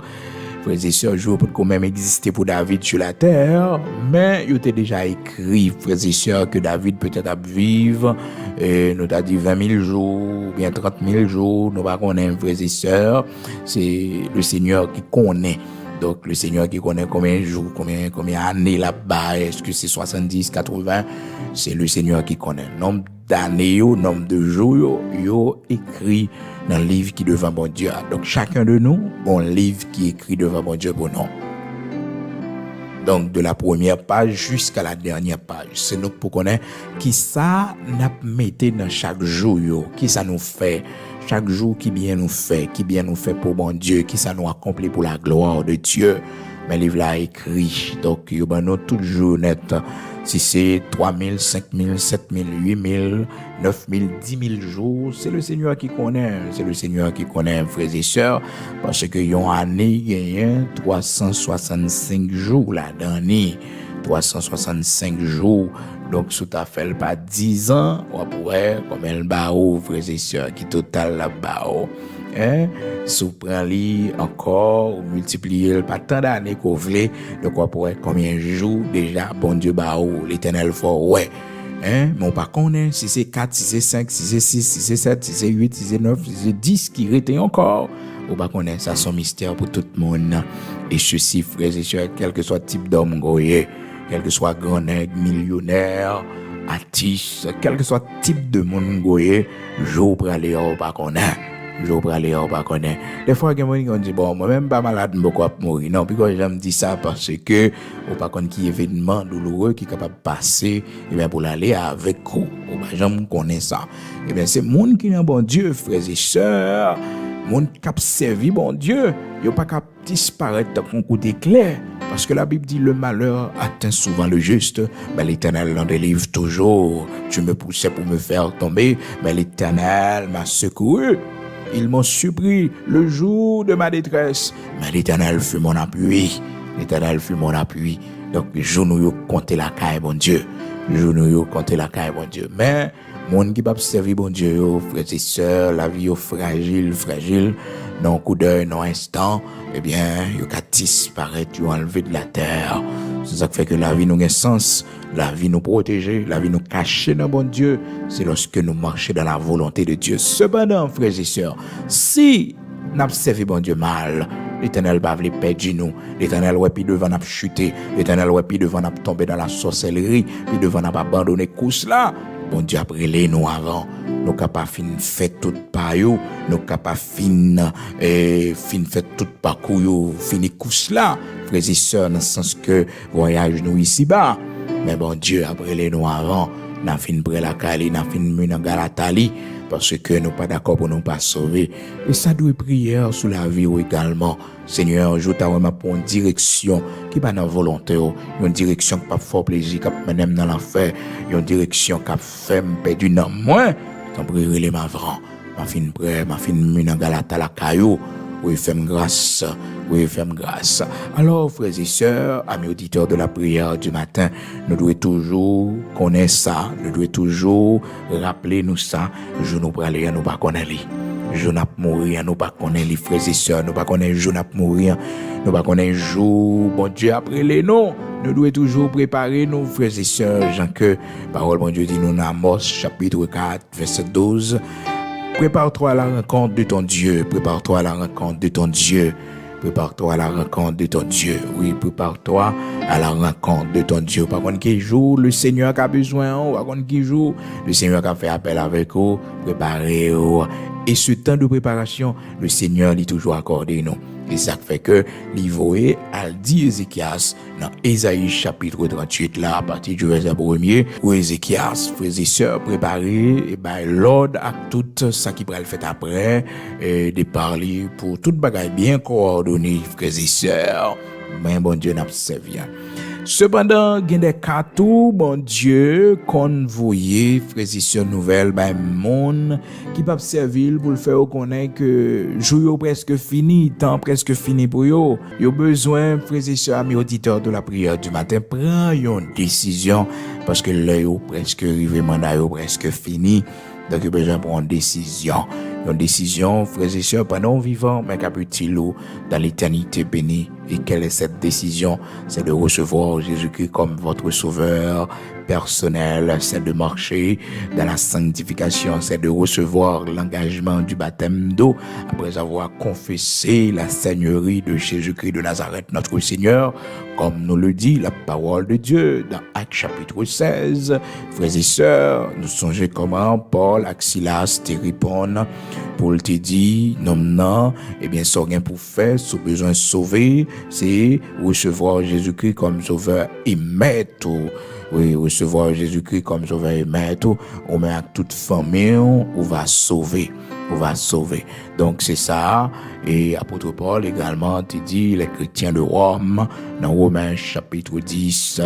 frères et sœurs, jour peut quand même exister pour David sur la terre, mais il était déjà écrit, frères et sœurs, que David peut-être à vivre, nous t'a dit 20 000 jours, ou bien 30 000 jours, nous pas connaître, frères et sœurs, c'est le Seigneur qui connaît. Donc, le Seigneur qui connaît combien de jours, combien d'années là-bas, est-ce que c'est 70, 80, c'est le Seigneur qui connaît. Nombre d'années, nombre de jours, yo écrit dans le livre qui est devant mon Dieu. Donc, chacun de nous, un livre qui est écrit devant mon Dieu pour nous. Donc, de la première page jusqu'à la dernière page. C'est nous pour connaître qui ça n'a metté dans chaque jour, qui ça nous fait. Chaque jour, qui bien nous fait pour mon Dieu, qui ça nous accomplit pour la gloire de Dieu. Mais le livre là écrit, donc, il y a toujours net. Si c'est 3 000, 5 000, 7 000, 8 000, 9 000, 10 000 jours, c'est le Seigneur qui connaît, frères et sœurs, parce que yon année, il y a 365 jours là-dedans, 365 jours. Donc, sous ta fait pas 10 ans, on pourrait, comme elle bao, frères et sœurs, qui total la bao. Sous prend-li encore, multiplier pas tant d'années qu'on voulait, donc on pourrait combien de jours déjà, bon Dieu bao, l'Éternel fort, ouais. Mais on pas connaît si c'est 4, si c'est 5, si c'est 6, si c'est 7, si c'est 8, si c'est 9, si c'est 10 qui reste encore. On pas connaît, ça son mystère pour tout le monde. Et ceci, frères et sœurs, quel que soit le type d'homme goye, quel que soit grand nègre, millionnaire, artiste, quel que soit le type de monde goye, jour pour aller on pas connaît. Des fois, on dit, bon, moi-même pas malade, je vais mourir. Non, puis quand j'aime dire ça, parce que, on pas connaît qui événement douloureux qui est capable de passer, et bien, pour l'aller avec vous. J'aime connaître ça. Et bien, c'est monde qui est bon Dieu, frères et sœurs, monde qui a servi bon Dieu, il pas capable de disparaître dans un coup d'éclair. Parce que la Bible dit, le malheur atteint souvent le juste, mais l'Éternel l'en délivre toujours. Tu me poussais pour me faire tomber, mais l'Éternel m'a secouru. Ils m'ont surpris le jour de ma détresse. Mais l'Éternel fut mon appui. Donc, jour yo compter la caille, bon Dieu. Mais, mon qui va servir, bon Dieu, frères et sœurs, la vie fragile. Non coup d'œil, non instant, eh bien, yo ka disparaître, yo enlevé de la terre. C'est ça qui fait que la vie nous a un sens, la vie nous protège, la vie nous cache dans bon Dieu. C'est lorsque nous marchons dans la volonté de Dieu. Cependant, frères et sœurs, si nous avons servi bon Dieu mal, l'Éternel va vouloir perdre nous. L'Éternel ouais puis devant nous chuter. L'Éternel ouais puis devant nous tomber dans la sorcellerie, puis devant nous abandonner course là. Bon Dieu après les nous avant. Nous capables fin fait tout par yo, nous capables fin fait tout parcours yo, fini course là. Frères et sœurs, dans le sens que voyage nous ici bas. Mais bon Dieu après les nous avant, n'a fin près la Cali, n'a fin dans Galatali. Parce que nous pas d'accord pour nous pas sauver. Et ça doit prière sous la vie également. Seigneur, je t'ai vraiment pour une direction qui pas dans volonté, une direction qui pas fort plaisir, qui mène dans l'enfer, une direction qui fait me perdre dans moi. Tant prier les mavrans, ma fin près, ma fin dans Galata la caillou. Oui, fais-moi grâce. Oui, fais-moi grâce. Alors, frères et sœurs, amis auditeurs de la prière du matin, nous devons toujours connaître ça. Nous devons toujours rappeler nous ça. Je nous parle, nous pas connaître. Je n'ai pas mourir, nous pas connaître les frères et sœurs. Nous pas connaître je n'ai pas mourir. Nous pas connaître jour. Bon Dieu, après les noms. Nous devons toujours préparer nos frères et sœurs. Jean que, parole, bon Dieu dit nous dans Amos, chapitre 4, verset 12. Prépare-toi à la rencontre de ton Dieu. Prépare-toi à la rencontre de ton Dieu. Prépare-toi à la rencontre de ton Dieu. Oui, prépare-toi à la rencontre de ton Dieu. Par contre, quel jour le Seigneur a besoin, par contre, quel jour le Seigneur a fait appel avec vous, préparez-vous. Et ce temps de préparation, le Seigneur lui toujours accordé nous. Et ça fait que l'Ivoé a dit Ézéchias dans Ésaïe chapitre 38 là, à partir du verset 1er, où Ézéchias, frères et sœurs, préparé, et ben, l'ordre à tout ça qui va le faire après, et de parler pour toute bagaille bien coordonnée, frères et sœurs. Ben, bon Dieu n'a pas servi. Cependant, il y a des cas tout, bon Dieu, qu'on voyait, frères et sœurs nouvelles, ben, monde qui peut servir pour le faire connaître que jour presque fini, temps presque fini pour yo. Yo besoin, frères et sœurs, amis auditeurs de la prière du matin, prends une décision, parce que l'heure presque arrivé, mandat presque fini. Donc, il y a besoin de prendre une décision. Une décision, frères et sœurs, pendant vivant, mais qu'à-t-il dans l'éternité bénie. Et quelle est cette décision? C'est de recevoir Jésus-Christ comme votre sauveur personnel, c'est de marcher dans la sanctification, c'est de recevoir l'engagement du baptême d'eau après avoir confessé la seigneurie de Jésus-Christ de Nazareth, notre Seigneur, comme nous le dit la parole de Dieu dans Actes chapitre 16. Frères et sœurs, nous songez comment Paul, Silas, te répondent pour te dire, non, eh bien, ça rien pour faire, si besoin de sauver, c'est recevoir Jésus-Christ comme sauveur et maître. Oui, recevoir Jésus-Christ comme sauveur et maître, on met à toute famille, on va sauver. On va sauver. Donc c'est ça. Et apôtre Paul également te dit les chrétiens de Rome dans Romains chapitre 10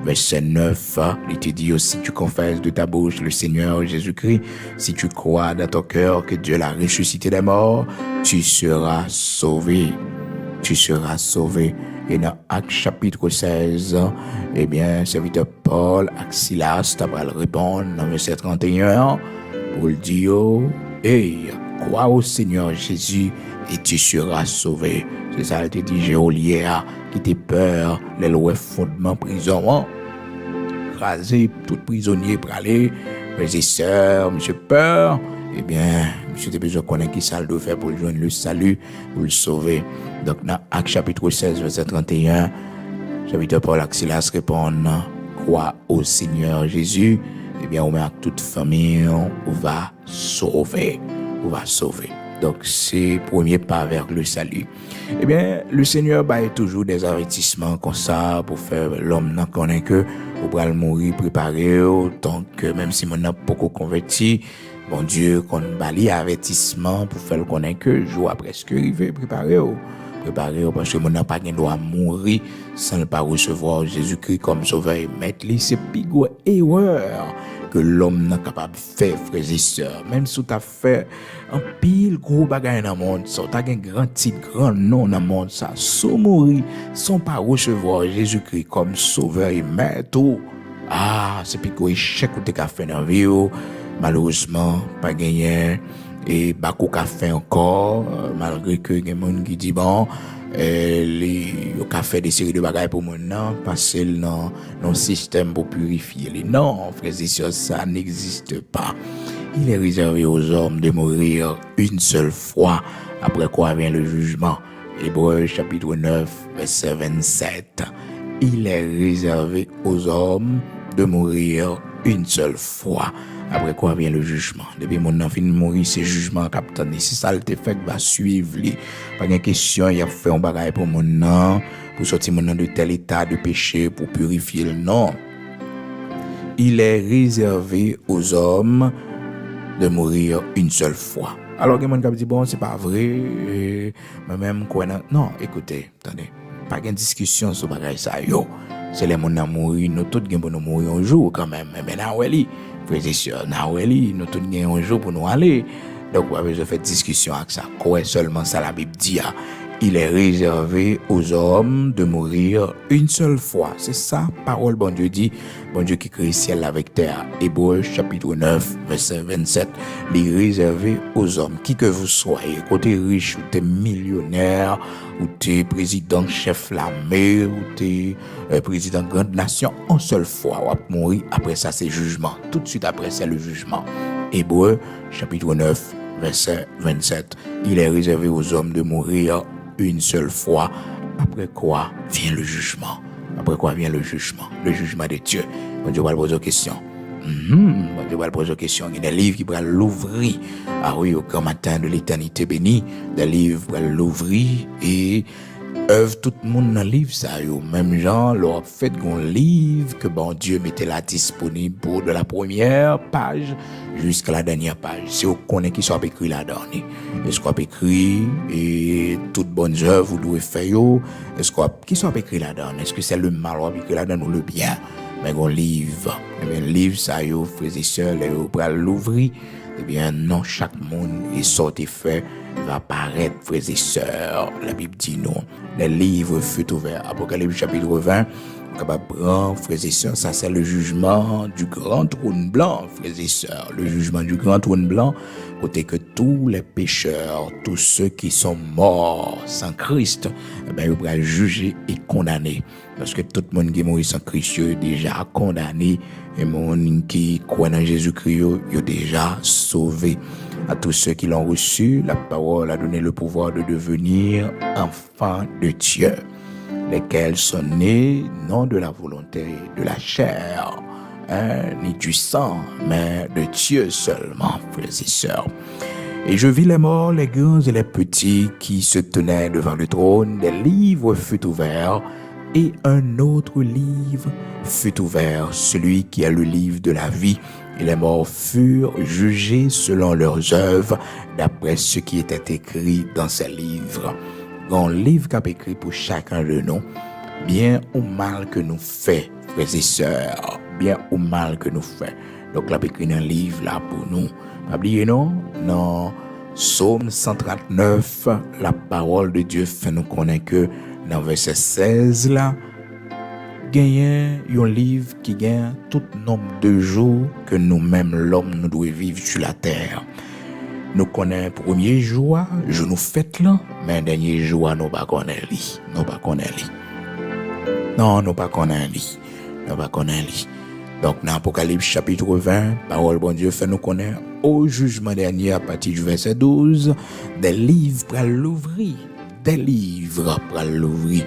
verset 9, il te dit aussi tu confesses de ta bouche le Seigneur Jésus-Christ, si tu crois dans ton cœur que Dieu l'a ressuscité des morts, tu seras sauvé. Tu seras sauvé. Et dans Actes chapitre 16, eh bien, serviteur Paul, Silas, t'as pas le répondre dans verset 31 pour le dire, hey, crois au Seigneur Jésus et tu seras sauvé. C'est ça, il te dit, Géolière, qui t'es peur, les lois fondements prison, raser tout prisonnier pour aller, frères et sœurs, monsieur peur, eh bien, monsieur t'es besoin de connaître qui ça doit faire pour joindre le salut, pour le sauver. Donc, dans Actes chapitre 16, verset 31, serviteur Paul Silas répond, crois au Seigneur Jésus, eh bien, on met à toute famille, on va sauver. On va sauver. Donc, c'est le premier pas vers le salut. Eh bien, le Seigneur baille toujours des avertissements comme ça pour faire l'homme n'a connaît que on va le mourir préparé. Donc, même si mon n'a pas converti, bon Dieu, qu'on baille avertissement pour faire le connaître que jour presque arrivé préparé. Préparer parce que mon n'a pas doit mourir sans ne pas recevoir Jésus-Christ comme sauveur et maître. C'est pigo erreur que l'homme n'est capable de faire, frères et sœurs. Même si tu as fait un pile gros bagage dans le monde, si tu as un grand titre, grand nom dans le monde, ça, sans mourir, sans pas recevoir Jésus-Christ comme sauveur et maître, c'est pigo échec que tu as fait dans la vie, malheureusement, pas gagné. Et Bakou qu'a fait encore, malgré que il y a des gens qui disent bon, Yo ka fait des séries de bagages pour mon non, passer dans un système pour purifier les. Non, frères et sœurs, ça n'existe pas. Il est réservé aux hommes de mourir une seule fois, après quoi vient le jugement. Hébreux chapitre 9, verset 27. Il est réservé aux hommes de mourir une seule fois. Après quoi vient le jugement. Depuis mon enfant mourir, c'est jugement capitaine. Si ça le fait, va suivre lui. Pas de question, il a fait un bagage pour mon nom, pour sortir mon nom de tel état de péché, pour purifier le nom. Il est réservé aux hommes de mourir une seule fois. Alors, il y a des gens qui disent, bon, c'est pas vrai, même quoi, non, écoutez, attendez, pas de discussion sur bagage ça, yo. C'est les gens qui mourir, nous tous nous mourir un jour quand même, mais now, frères et sœurs, nous tous un jour pour nous aller. Donc, on va faire discussion avec ça. Quoi seulement ça la Bible dit, il est réservé aux hommes de mourir une seule fois. C'est ça, parole, bon Dieu dit, bon Dieu qui crée ciel avec terre. Hébreux, chapitre 9, verset 27. Il est réservé aux hommes, qui que vous soyez, côté riche, ou t'es millionnaire, ou t'es président, chef l'armée, ou t'es président grande nation, en seule fois, on va mourir. Après ça, c'est jugement. Tout de suite après, c'est le jugement. Hébreux, chapitre 9, verset 27. Il est réservé aux hommes de mourir une seule fois. Après quoi vient le jugement. Après quoi vient le jugement. Le jugement de Dieu. Bon Dieu va poser une question. Bon Dieu va poser une question. Il y a des livres qui vont l'ouvrir. Ah oui, au grand matin de l'éternité bénie. Des livres vont l'ouvrir et œuvre tout le monde dans le livre ça yo. Même gens leur fait un livre que bon Dieu mettait là disponible pour de la première page jusqu'à la dernière page. Si vous connaissez qui soit écrit là-dedans. Est-ce qu'on a écrit et toutes bonnes œuvres vous devez faire yo. Est-ce qu'on qui soit écrit là-dedans? Est-ce que c'est le mal ou écrit là-dedans ou le bien? Mais un livre. Eh bien livre ça yo frères et sœurs, vous pouvez l'ouvrir. Eh bien non, chaque monde est sorti fait va apparaître, frères et sœurs. La Bible dit non. Le livre fut ouvert. Apocalypse chapitre 20. Frères et sœurs, ça c'est le jugement du grand trône blanc, frères et sœurs. Le jugement du grand trône blanc, côté que tous les pécheurs, tous ceux qui sont morts sans Christ, eh bien, ils vont être jugés et condamnés. Parce que tout le monde qui est mort sans Christ est déjà condamné. Et le monde qui croit en Jésus-Christ est déjà sauvé. À tous ceux qui l'ont reçu, la parole a donné le pouvoir de devenir enfants de Dieu, lesquels sont nés non de la volonté de la chair, ni du sang, mais de Dieu seulement, frères et sœurs. Et je vis les morts, les grands et les petits qui se tenaient devant le trône. Des livres furent ouverts, et un autre livre fut ouvert, celui qui est le livre de la vie. Et les morts furent jugés selon leurs œuvres, d'après ce qui était écrit dans ces livres. Un livre qu'a écrit pour chacun de nous, bien ou mal que nous fait, frères et sœurs, bien ou mal que nous fait. Donc, là, écrit un livre là pour nous. Pas oublier, non? Non. Psaume 139, la parole de Dieu fait nous connaître que dans verset 16 là, gagne un livre qui gagne tout nombre de jours que nous-mêmes l'homme nous devons vivre sur la terre. Nous connaissons premier jour, je nous fête là, mais dernier jour nous pas connaît lui, nous pas connaît lui. Non, nous pas connaît lui. Nous pas connaît lui. Donc dans Apocalypse chapitre 20, parole bon Dieu fait nous connaître au jugement dernier à partir du verset 12, des livres pour l'ouvrir, des livres pour l'ouvrir.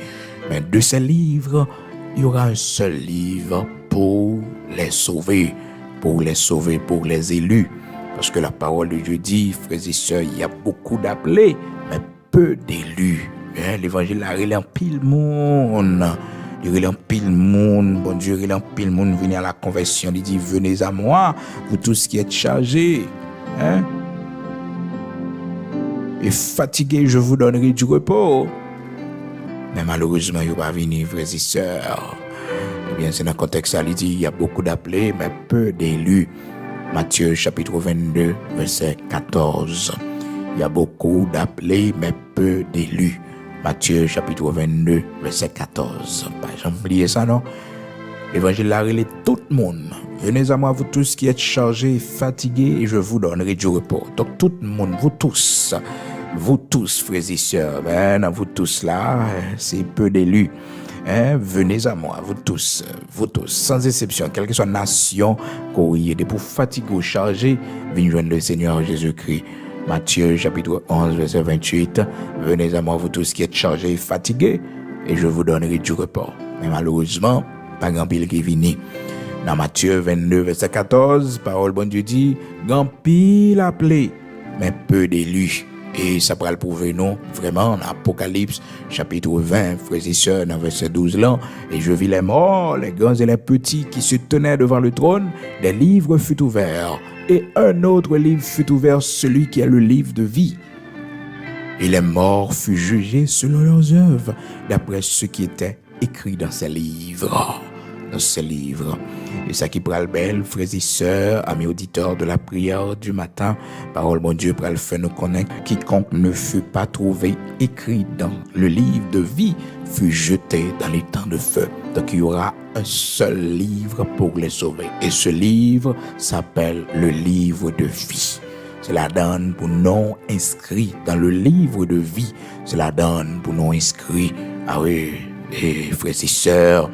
Mais de ces livres, il y aura un seul livre pour les sauver, pour les élus. Parce que la parole de Dieu dit, frères et sœurs, il y a beaucoup d'appelés, mais peu d'élus. L'évangile a relé en pile monde. Il relé en pile monde. Bon Dieu, relé en pile monde. Venez à la conversion. Il dit, venez à moi, vous tous qui êtes chargés. Et fatigués, je vous donnerai du repos. Mais malheureusement, il ne va pas venir, frères et sœurs. Eh bien, c'est dans le contexte, il dit, il y a beaucoup d'appelés, mais peu d'élus. Matthieu chapitre 22, verset 14. Il y a beaucoup d'appelés, mais peu d'élus. Matthieu chapitre 22, verset 14. Pas jamais oublier ça, non? L'évangile a relé tout le monde. Venez à moi, vous tous qui êtes chargés et fatigués, et je vous donnerai du repos. Donc tout le monde, vous tous, vous tous, frères et sœurs, ben, vous tous là, c'est peu d'élus. Venez à moi, vous tous, sans exception, quelle que soit la nation, courrier, pour fatiguer ou charger, venez joindre le Seigneur Jésus-Christ. Matthieu chapitre 11, verset 28, venez à moi, vous tous qui êtes chargés et fatigués, et je vous donnerai du repos. Mais malheureusement, pas grand pile qui vient. Dans Matthieu 22, verset 14, parole bon Dieu dit, grand pile appelé, mais peu d'élus. Et ça pourra le prouver, non, vraiment, dans Apocalypse, chapitre 20, frères et sœurs, dans verset 12 là, et je vis les morts, les grands et les petits qui se tenaient devant le trône, des livres furent ouverts, et un autre livre fut ouvert, celui qui est le livre de vie. Et les morts furent jugés selon leurs œuvres, d'après ce qui était écrit dans ces livres. Dans ces livres. Et ça qui pral belle, frères et sœurs, amis auditeurs de la prière du matin, parole mon Dieu pral fait nous connaître, quiconque ne fut pas trouvé écrit dans le livre de vie fut jeté dans les temps de feu. Donc il y aura un seul livre pour les sauver. Et ce livre s'appelle le livre de vie. Cela donne pour non inscrits dans le livre de vie. Cela donne pour non inscrits. Ah oui, et frères et sœurs,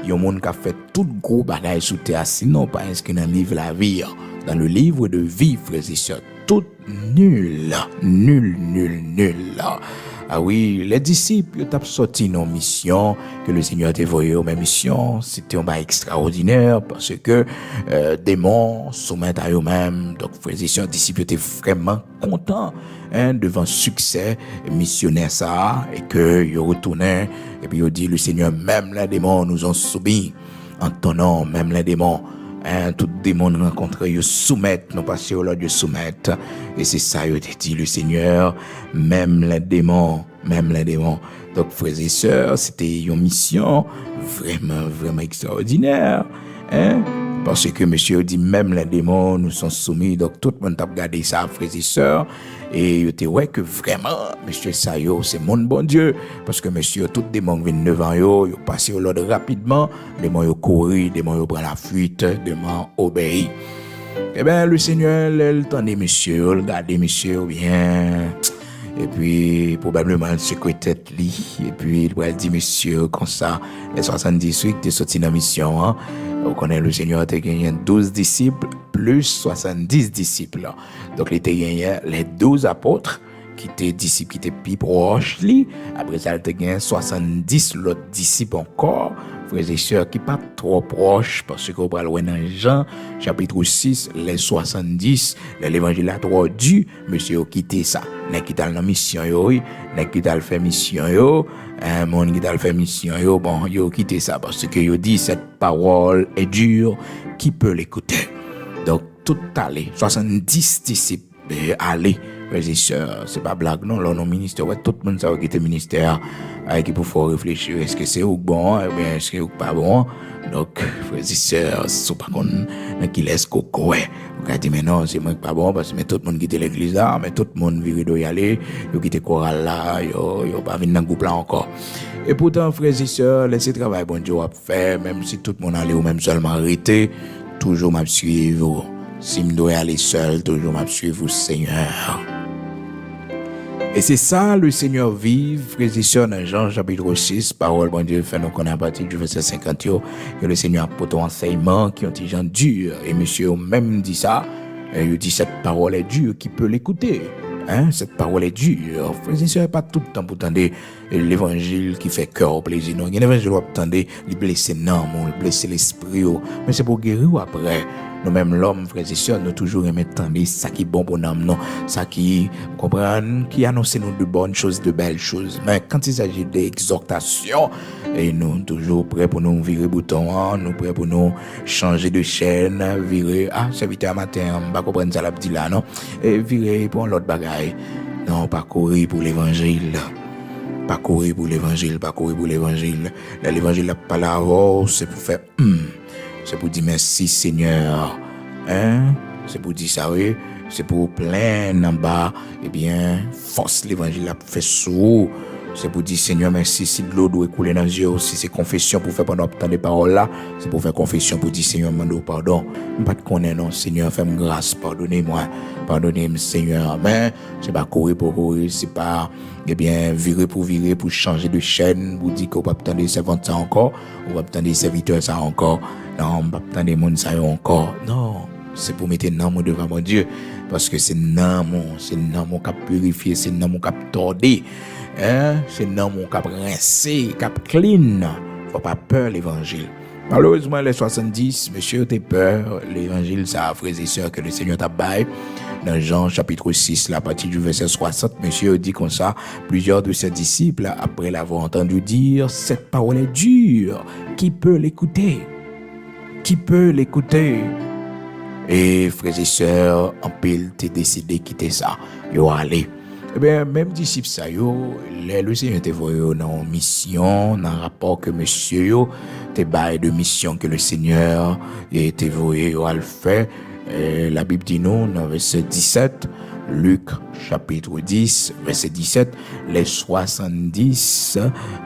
il y a un monde qui a fait tout gros bagage sous terre, sinon pas inscrit dans le livre de la vie. Dans le livre de vie, frères et sœurs, tout nul. Ah oui, les disciples, ils ont sorti nos missions, que le Seigneur a envoyé aux mêmes missions. C'était un bail extraordinaire parce que démons soumettent à eux-mêmes. Donc, frères et sœurs, les disciples étaient vraiment contents devant succès missionnaire ça, et que ils retournaient, et puis ils ont dit, le Seigneur, même les démons nous ont soumis en ton nom, même les démons. Tout démon rencontré, ils soumettent, non pas sur l'ordre de soumettre. Et c'est ça, il a dit le Seigneur, même les démons. Donc, frères et sœurs, c'était une mission vraiment extraordinaire. Parce que monsieur dit, même les démons nous sont soumis. Donc, tout le monde a regardé ça, frères et sœurs. Et il était ouais que vraiment, monsieur Sayo, c'est mon bon Dieu. Parce que monsieur, tout démon viennent devant yo, yo passent au l'ordre rapidement. Démon yo courir, démon yo prend la fuite, démon obéit. Eh bien, le Seigneur, il tendait monsieur, regardez monsieur bien. Et puis, probablement, le secrétaire lui. Et puis, il va dire, monsieur, comme ça, les 78 qui sont sortis dans la mission, hein. On connaît le Seigneur a gagné 12 disciples plus 70 disciples. Donc, il a gagné les 12 apôtres qui étaient disciples qui étaient plus proches. Après ça, il a gagné 70 autres disciples encore, frères et sœurs, qui pas trop proches, parce qu'on va loin dans Jean, chapitre 6, les 70, l'évangile a trop dû, monsieur a quitté ça. N'est qui dans la mission, n'est qui dans fait mission, mon qui dans fait mission, bon, yo quitté ça, parce que yo dit, cette parole est dure, qui peut l'écouter? Donc, tout allé, 70 disciples, allez, frères et sœurs, c'est pas blague, non, là, nos ministères, ouais, tout le monde savait quitter le ministère, avec il faut réfléchir, est-ce que c'est ou bon, ou bien est-ce que c'est pas bon? Donc, frères et sœurs, c'est pas qu'on, qui laisse coco, ouais. On dit, mais non, c'est moi qui pas bon, parce que tout le monde quitte l'église là, mais tout le monde vire de y aller, yo quitte chorale là, yo pas venir dans le groupe là encore. Et pourtant, frères et sœurs, laissez travail, bon Dieu, à faire, même si tout le monde allait ou même seulement arrêté, toujours m'a suivre. Si je dois aller seul, toujours m'a suivre, Seigneur. Et c'est ça, le Seigneur vive, frères et sœurs, dans Jean chapitre 6, parole, bon Dieu, fait nous connaître à partir du verset 50, que le Seigneur apporte un enseignement qui ont des gens durs. Et monsieur même dit ça, il dit cette parole est dure, qui peut l'écouter? Cette parole est dure. Frères et sœurs, pas tout le temps pour attendre l'évangile qui fait cœur au plaisir. Non, il y a l'évangile qui attendre, il blesse l'âme, il blesse l'esprit, mais c'est pour guérir après. Nous-mêmes, l'homme, frères et sœurs, nous toujours aimons attendre ça qui est bon pour nous, non? Ça qui, comprendre, qui annonce nous de bonnes choses, de belles choses. Mais quand il s'agit d'exhortation, et nous toujours prêts pour nous virer bouton, nous prêts pour nous changer de chaîne, virer, serviteur matin, on va comprendre ça la petite là, non? Et virer pour l'autre bagaille. Non, pas courir pour l'évangile. Pas courir pour l'évangile. L'évangile pas là, c'est pour faire, c'est pour dire merci Seigneur. C'est pour dire ça, oui. C'est pour plein en bas. Eh bien, force l'évangile a fait sous. C'est pour dire, Seigneur, merci, si de l'eau doit couler dans les yeux, si c'est confession pour faire pendant tant de paroles là, c'est pour faire confession pour dire, Seigneur, mando pardon. Je pas de connaître, non, Seigneur, fais-moi grâce, pardonnez-moi, pardonnez-moi, Seigneur, amen. C'est pas courir pour courir, c'est pas, eh bien, virer, pour changer de chaîne, pour dire qu'on va attendre des servants ça encore, on va attendre des serviteurs ça encore, non, on va attendre des monde ça encore, non. C'est pour mettre dans mon devant mon Dieu, parce que c'est dans mon cap purifié, c'est dans mon cap tordé, hein? C'est dans mon cap rincé, cap clean. Faut pas peur l'évangile. Malheureusement, les 70, monsieur, t'es peur. L'évangile, ça, frères et sœurs, que le Seigneur t'a baillé. Dans Jean, chapitre 6, à partir du verset 60, monsieur dit comme ça, plusieurs de ses disciples, après l'avoir entendu dire, cette parole est dure. Qui peut l'écouter? Qui peut l'écouter? Et frères et sœurs, en pile, t'es décidé de quitter ça. Yo allez. Eh bien, même disciples ça, le Seigneur te voyé dans mission, dans rapport que monsieur yo, te bail de mission que le Seigneur te voyé à le faire. La Bible dit nous, dans verset 17, Luc chapitre 10, verset 17, les 70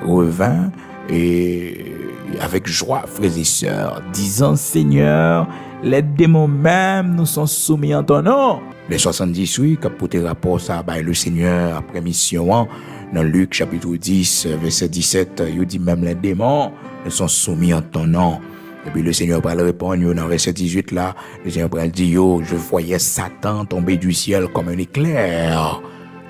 revint et avec joie, frères et sœurs, disant, Seigneur, les démons même nous sont soumis en ton nom. Les 70, oui, qui pour rapport ça, le Seigneur, après mission, dans Luc chapitre 10, verset 17, il dit même les démons nous sont soumis en ton nom. Et puis le Seigneur va répondre, dans verset 18 là, le Seigneur va dire, je voyais Satan tomber du ciel comme un éclair.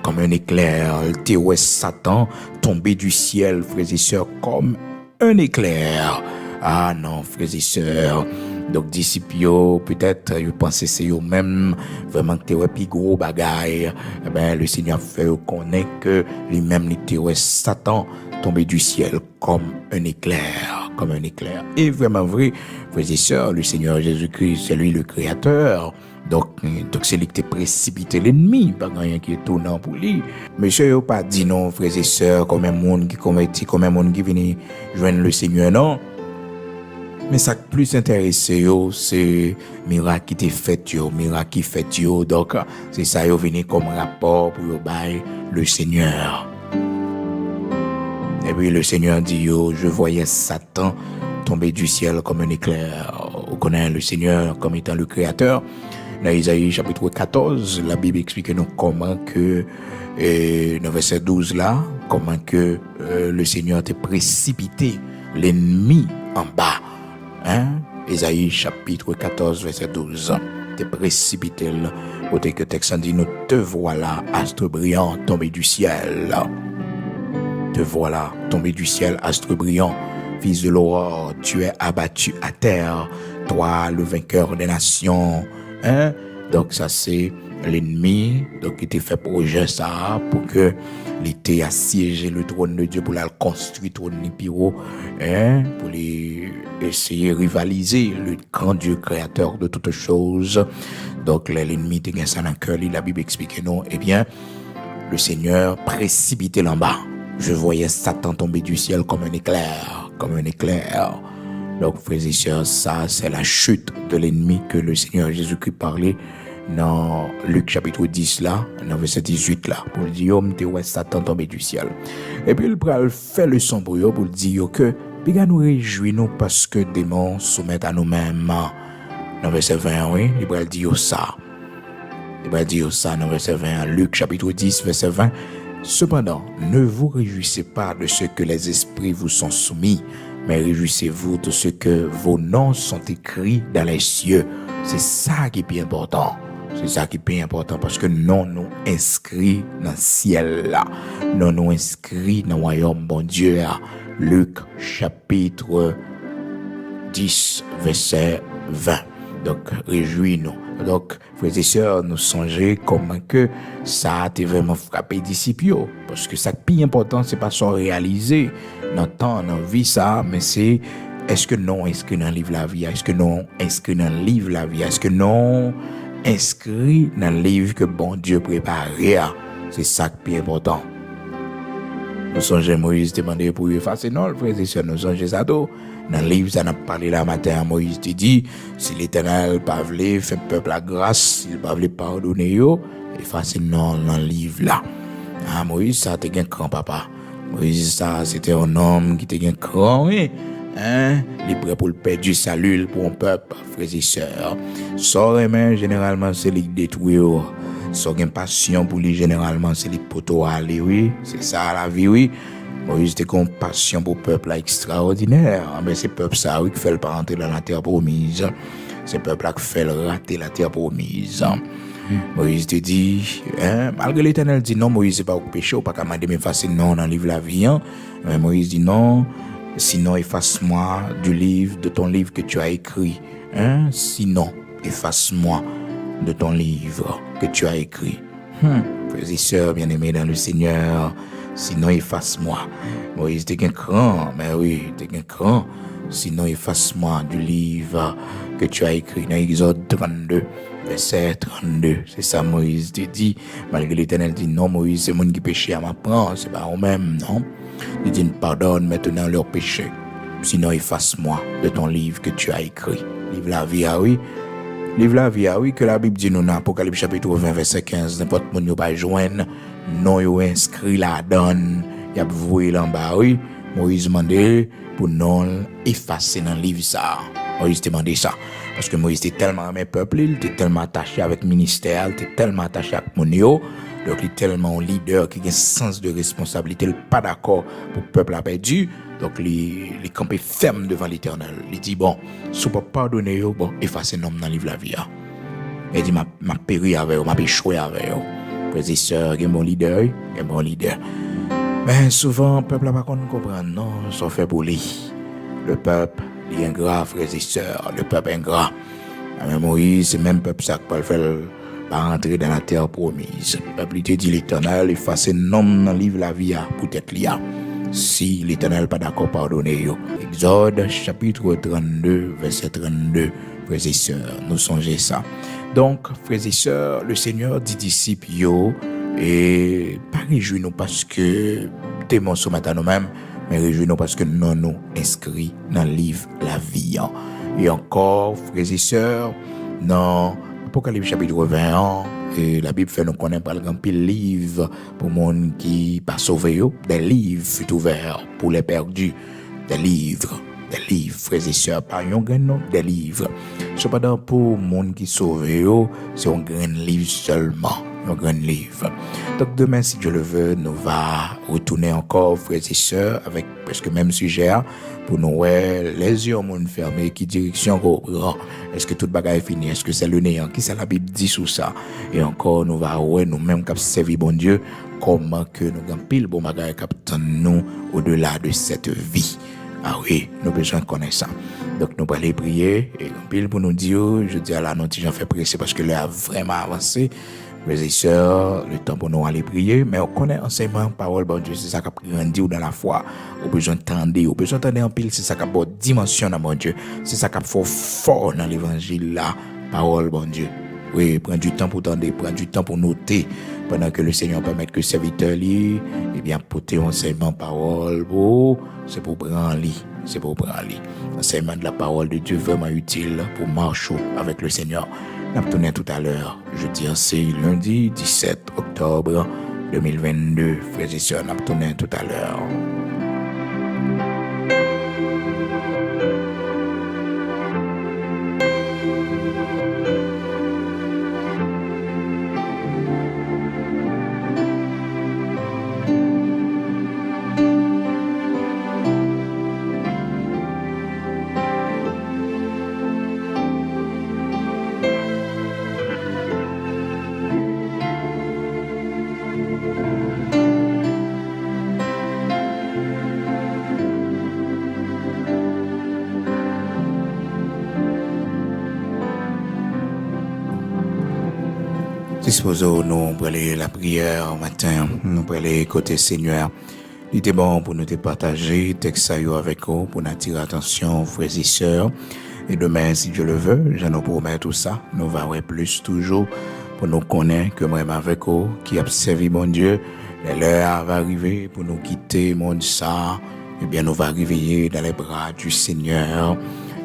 Comme un éclair. Tu vois Satan tomber du ciel, frères et sœurs, comme un éclair. Ah non, frères et sœurs. Donc, disciples, peut-être, ils pensaient c'est eux-mêmes, vraiment que t'es plus gros bagaille. Eh ben, le Seigneur fait connaître que lui-même, il Satan tomber du ciel comme un éclair, comme un éclair. Et vraiment vrai, frères et sœurs, le Seigneur Jésus-Christ, c'est lui le créateur. Donc c'est lui qui t'a précipité l'ennemi, pas rien qui est étonnant pour lui. Monsieur, il pas dit non, frères et sœurs, comme un monde qui convertit, comme un monde qui vient joindre le Seigneur, non. Mais ça qui plus intéressé, c'est miracle qui t'est fait, miracle qui fait, donc c'est ça, yo venu comme rapport pour yo bail le Seigneur. Et puis le Seigneur dit, je voyais Satan tomber du ciel comme un éclair. On connaît le Seigneur comme étant le Créateur. Dans Isaïe chapitre 14, la Bible explique nous comment que, dans verset 12 là, comment que le Seigneur t'a précipité l'ennemi en bas. Hein? Isaïe chapitre 14, verset 12. T'es précipité là. Côté que texte dit, nous te voilà, astre brillant, tombé du ciel. Te voilà, tombé du ciel, astre brillant, fils de l'aurore, tu es abattu à terre, toi, le vainqueur des nations. Hein? Donc ça c'est l'ennemi, donc il était fait projet ça pour que l'été assiéger le trône de Dieu pour la construire trône de Piro, hein? Pour les essayer de rivaliser le grand Dieu créateur de toutes choses. Donc l'ennemi était ça dans le cœur, la Bible explique non, eh bien le Seigneur précipité en bas. Je voyais Satan tomber du ciel comme un éclair, comme un éclair. Donc, frères et sœurs, ça, c'est la chute de l'ennemi que le Seigneur Jésus-Christ parlait dans Luc chapitre 10 là, dans verset 18 là, pour dire, ouais, Satan tombé du ciel. Et puis, il fait le son pour dire que, bien nous réjouissons parce que des démons soumettent à nous-mêmes. Dans verset 20, oui, il va dire ça. Il va dire ça dans verset 20, Luc chapitre 10, verset 20. Cependant, ne vous réjouissez pas de ce que les esprits vous sont soumis, mais réjouissez-vous de ce que vos noms sont écrits dans les cieux. C'est ça qui est bien important. C'est ça qui est bien important parce que non nous inscrits dans le ciel là. Non nous inscrits dans le royaume bon Dieu là. Luc chapitre 10 verset 20. Donc réjouis-nous. Donc frères et sœurs, nous songez comment que ça a été vraiment frappé les disciples. Parce que ça qui est plus important, c'est pas son réaliser dans le temps, dans la vie ça, mais c'est est-ce que non inscrit dans le livre la vie? Est-ce que non inscrit dans le livre la vie? Est-ce que non inscrit dans le livre que bon Dieu préparé? C'est ça qui est important. Nous songeons Moïse demandé pour effacer non, frères et sœurs, nous songeons ça tout. Dans le livre, ça n'a pas parlé là matin, Moïse te dit, si l'Éternel pas voulu faire peuple la grâce, il pas voulu pardonner yo, effacer non dans le livre là. Ah, Moïse, ça te gagne grand papa. Moïse, ça, c'était un homme qui était un grand, oui. Hein? Il est prêt pour le perdre salut pour un peuple, frères et sœurs. Ça, mais généralement, c'est les détruire. Ça, une passion pour lui, généralement, c'est les poteaux à aller, oui. C'est ça, la vie, oui. Moïse était une passion pour le peuple extraordinaire. Mais c'est le peuple, ça, oui, qui fait le pas rentrer dans la terre promise. C'est le peuple qui fait le rater la terre promise. Moïse te dit, malgré l'Éternel dit non, Moïse c'est pas au péché, ou pas qu'à m'effacer non dans le livre de la vie. Mais Moïse dit non, sinon efface-moi du livre, de ton livre que tu as écrit. Sinon, efface-moi de ton livre que tu as écrit. Frères et sœurs bien-aimés dans le Seigneur, sinon efface-moi. Moïse t'es qu'un cran, mais oui, t'es qu'un cran. Sinon efface-moi du livre que tu as écrit dans Exode 32. Verset 32, c'est ça Moïse te dit, malgré l'Éternel dit non, Moïse c'est monde qui péché à m'apprendre, c'est pas eux-mêmes, non. Il dit pardonne maintenant leur péché, sinon efface-moi de ton livre que tu as écrit. Livre la vie, ah oui. Livre la vie, ah oui, que la Bible dit nous dans Apocalypse chapitre 20, verset 15, n'importe monde yo pas joindre, non yo inscrit la donne, y a voué là en bas, oui. Moïse demandé pour non effacer dans le livre ça. Moïse demandé ça. Parce que Moïse était tellement aimé peuple, il était tellement attaché avec le ministère, il était tellement attaché avec mon yo. Donc il est tellement un leader qui a un sens de responsabilité, il n'est pas d'accord pour le peuple a perdu. Donc il est campé ferme devant l'Éternel. Il dit bon, si vous ne pouvez pas pardonner, bon, effacez nom dans le livre de la vie. Il dit m'a péri avec vous, m'a échoué avec vous. Frères et sœurs, il y a un bon leader, il y a un bon leader. Mais souvent, le peuple n'a pas comprendre, non, ça fait pour lui. Le peuple, il est ingrat, frères et sœurs, le peuple est ingrat. Mais Moïse, c'est même peuple ça qui peut le faire pas rentrer dans la terre promise. Le peuple, il te dit l'Éternel, effacer nom dans le livre de la vie, peut-être là. Si l'Éternel n'est pas d'accord, pardonnez-vous. Exode, chapitre 32, verset 32, frères et sœurs, nous songez ça. Donc, frères et sœurs, le Seigneur dit disciples, yo, et pas réjouis-nous parce que t'aimons ce matin nous-mêmes, mais réjouis-nous parce que nous nous inscrits dans le livre la vie. Et encore, frères et sœurs, dans Apocalypse chapitre 21, et la Bible fait nous connaître par exemple pile livre pour monde qui pas sauvé, des livres fut ouverts pour les perdus, des livres, frères et sœurs, pas un grand nom, des livres. Cependant, pour monde qui sauvé, c'est un grand livre seulement. Un grand livre. Donc demain, si Dieu le veut, nous va retourner encore, frères et sœurs, avec presque le même sujet, pour nous, les yeux au monde fermés, qui direction reprend. Est-ce que toute bagaille est finie? Est-ce que c'est le néant? Qui c'est la Bible dit sur ça? Et encore, nous va nous-mêmes qui servi bon Dieu, comment que nous avons pile bon bagaille qui nous au-delà de cette vie. Ah oui, nous avons besoin de connaître ça. Donc nous allons aller prier, et pile pour nous dire, je dis à la note, j'en fais presser parce que l'heure a vraiment avancé. Frères et sœurs, le temps pour nous aller prier, mais on connaît enseignement, parole, bon Dieu, c'est ça qui a grandi dans la foi. On a besoin d'entendre, en pile, c'est ça qui a une dimension dans mon Dieu. C'est ça qui a fort dans l'évangile là, parole, bon Dieu. Oui, prends du temps pour entendre, prends du temps pour noter, pendant que le Seigneur permet que serviteur lit, eh bien, porter enseignement, parole, c'est pour prendre lit. C'est pour prendre lit. L'enseignement de la parole de Dieu vraiment utile pour marcher avec le Seigneur. On va tourner tout à l'heure. Jeudi, c'est lundi 17 octobre 2022. Frères et sœurs, on va tourner tout à l'heure. Disposons nous pour aller la prière au matin, nous pour aller côté Seigneur. Il était bon pour nous te partager texte avec vous pour nous attirer attention frères et sœurs. Et demain, si Dieu le veut, je nous promets tout ça. Nous verrons plus toujours pour nous connaître que même avec vous qui a servi mon Dieu. L'heure va arriver pour nous quitter monde ça. Eh bien, nous va arriver dans les bras du Seigneur.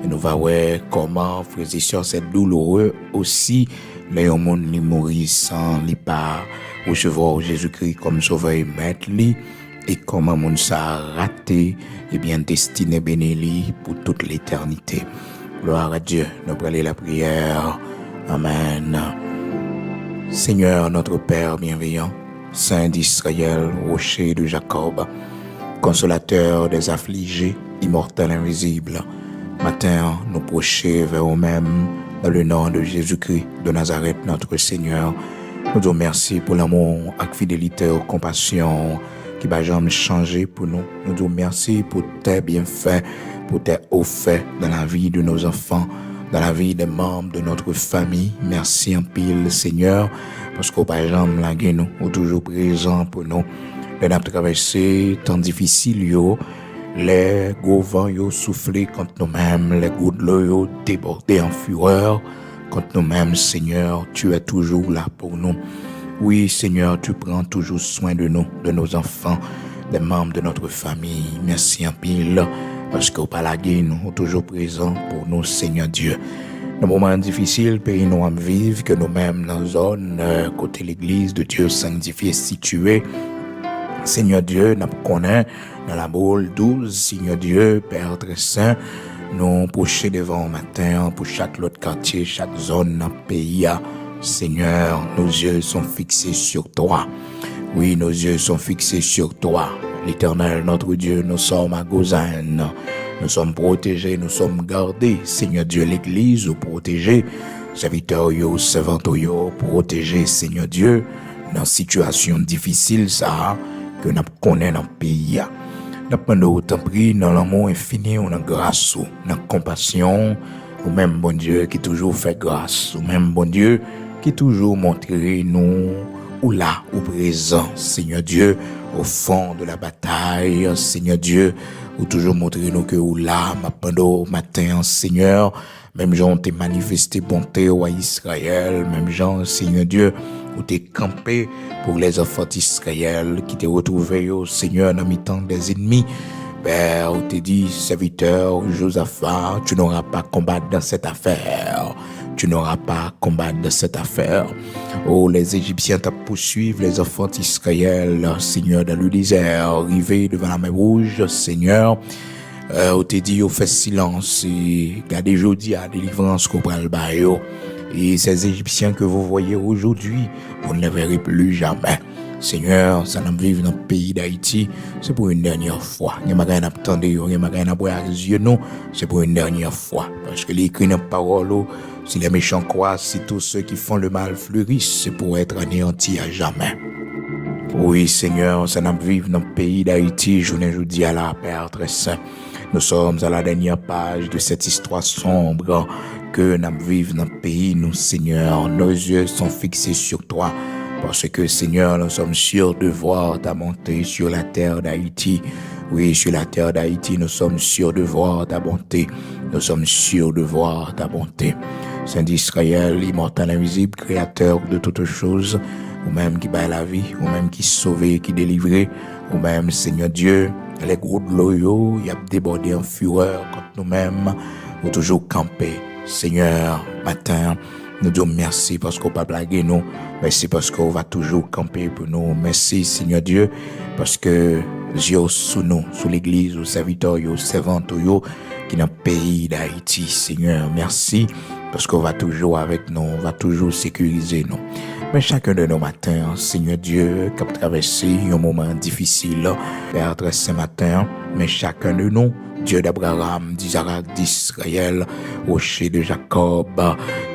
Et nous va voir comment frères et sœurs c'est douloureux aussi. Les hommes qui mourent sans les pas recevoir Jésus-Christ comme sauveur et maître, et comment moun ça a raté, et bien destiné bénéli pour toute l'éternité. Gloire à Dieu, nous prenons la prière. Amen. Seigneur, notre Père bienveillant, Saint d'Israël, rocher de Jacob, consolateur des affligés, immortel invisible, matin, nous procher vers nous-mêmes, dans le nom de Jésus-Christ de Nazareth, notre Seigneur. Nous disons merci pour l'amour, la fidélité, la compassion qui va jamais changer pour nous. Nous disons merci pour tes bienfaits, pour tes hauts faits dans la vie de nos enfants, dans la vie des membres de notre famille. Merci en pile, Seigneur, parce qu'au pas jamais lagué nous, ou toujours présent pour nous. Les avons traversé temps difficile, les gros vents yo soufflé contre nous-mêmes, les gouttes de l'eau débordé en fureur contre nous-mêmes, Seigneur, tu es toujours là pour nous. Oui, Seigneur, tu prends toujours soin de nous, de nos enfants, des membres de notre famille. Merci en pile, parce qu'au palagé, nous toujours présents pour nous, Seigneur Dieu. Dans les moments difficiles, pays nous en vivre, que nous-mêmes dans la zone, côté l'église de Dieu sanctifié, située, Seigneur Dieu, nous connaissons dans la boule 12, Seigneur Dieu, Père très saint, nous procher devant au matin pour chaque autre quartier, chaque zone dans le pays. Seigneur, nos yeux sont fixés sur toi. Oui, nos yeux sont fixés sur toi. L'Éternel, notre Dieu, nous sommes à Gozan. Nous sommes protégés, nous sommes gardés. Seigneur Dieu, l'Église, nous protégés. Serviteurs, servantes, protégés, Seigneur Dieu, dans une situation difficile, ça, que nous connaissons dans le pays. Nous pendant autant pris dans l'amour infini, dans la grâce, dans la compassion, ou même bon Dieu qui toujours fait grâce, ou même bon Dieu qui toujours montre nous, ou là, ou présent, Seigneur Dieu, au fond de la bataille, Seigneur Dieu, ou toujours montrer nous que ou là, pendant matin, Seigneur, même gens t'es manifesté bonté à Israël, même gens, Seigneur Dieu, où t'es campé pour les enfants d'Israël qui t'es retrouvé au Seigneur dans mi-temps des ennemis. Père, où t'es dit, serviteur, Josaphat, tu n'auras pas combattre dans cette affaire. Tu n'auras pas combattre dans cette affaire. Oh, les Égyptiens te poursuivent, les enfants d'Israël, Seigneur, dans le désert, arrivés devant la mer rouge, Seigneur. Où t'es dit, fait silence, et gardez jeudi à délivrance qu'on prend le baillot. Et ces Égyptiens que vous voyez aujourd'hui, vous ne les verrez plus jamais. Seigneur, ça nous vivre dans le pays d'Haïti, c'est pour une dernière fois. Il n'y a pas rien à attendre, il n'y a pas rien à boire les yeux, non, c'est pour une dernière fois. Parce que les écrits dans la parole, si les méchants croient, si tous ceux qui font le mal fleurissent, c'est pour être anéantis à jamais. Oui, Seigneur, ça nous vivre dans le pays d'Haïti, je vous dis à la Père très saint. Nous sommes à la dernière page de cette histoire sombre que nous vivons dans le pays, nous, Seigneur. Nos yeux sont fixés sur toi. Parce que, Seigneur, nous sommes sûrs de voir ta bonté sur la terre d'Haïti. Oui, sur la terre d'Haïti, nous sommes sûrs de voir ta bonté. Nous sommes sûrs de voir ta bonté. Saint d'Israël, immortel invisible, créateur de toutes choses, ou même qui bat la vie, ou même qui sauve, qui délivre, ou même, Seigneur Dieu, les gros de l'eau, il y a débordé en fureur contre nous-mêmes, ou toujours camper. Seigneur, matin, nous disons merci parce qu'on pas blaguer nous. Merci parce qu'on va toujours camper pour nous. Merci, Seigneur Dieu, parce que Dieu sous nous, sous l'église, aux serviteurs, aux servantes, qui dans le pays d'Haïti, Seigneur. Merci parce qu'on va toujours avec nous, on va toujours sécuriser nous. Mais chacun de nos matins, Seigneur Dieu, qui a traversé un moment difficile, Père très saint matin, mais chacun de nous, Dieu d'Abraham, d'Isaac, d'Israël, rocher de Jacob,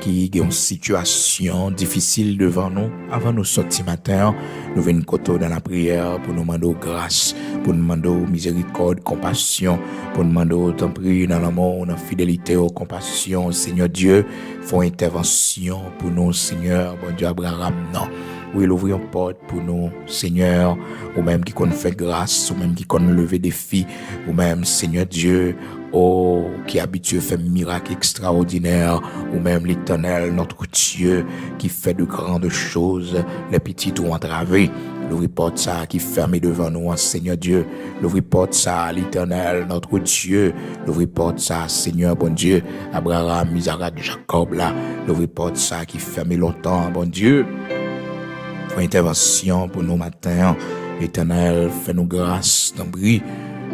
qui a une situation difficile devant nous. Avant nous sortir matin, nous venons côté dans la prière pour nous demander grâce, pour nous demander miséricorde, compassion, pour nous demander tant pis dans l'amour, dans la fidélité, aux compassion. Seigneur Dieu, font intervention pour nous, Seigneur, bon Dieu Abraham, non. Oui, l'ouvrir une porte pour nous, Seigneur, ou même qui qu'on fait grâce, ou même qui qu'on lever des filles, ou même, Seigneur Dieu, oh, qui est habitué à faire miracles extraordinaires, ou même l'Éternel, notre Dieu, qui fait de grandes choses, les petites ou entravées. L'ouvrir porte ça qui ferme devant nous, Seigneur Dieu. L'ouvrir porte ça, l'Éternel, notre Dieu. L'ouvrir porte ça, Seigneur, bon Dieu, Abraham, Isaac, Jacob, là. L'ouvrir porte ça qui ferme longtemps, bon Dieu. Intervention pour nous matin, L'Éternel, fais-nous grâce, t'en prie,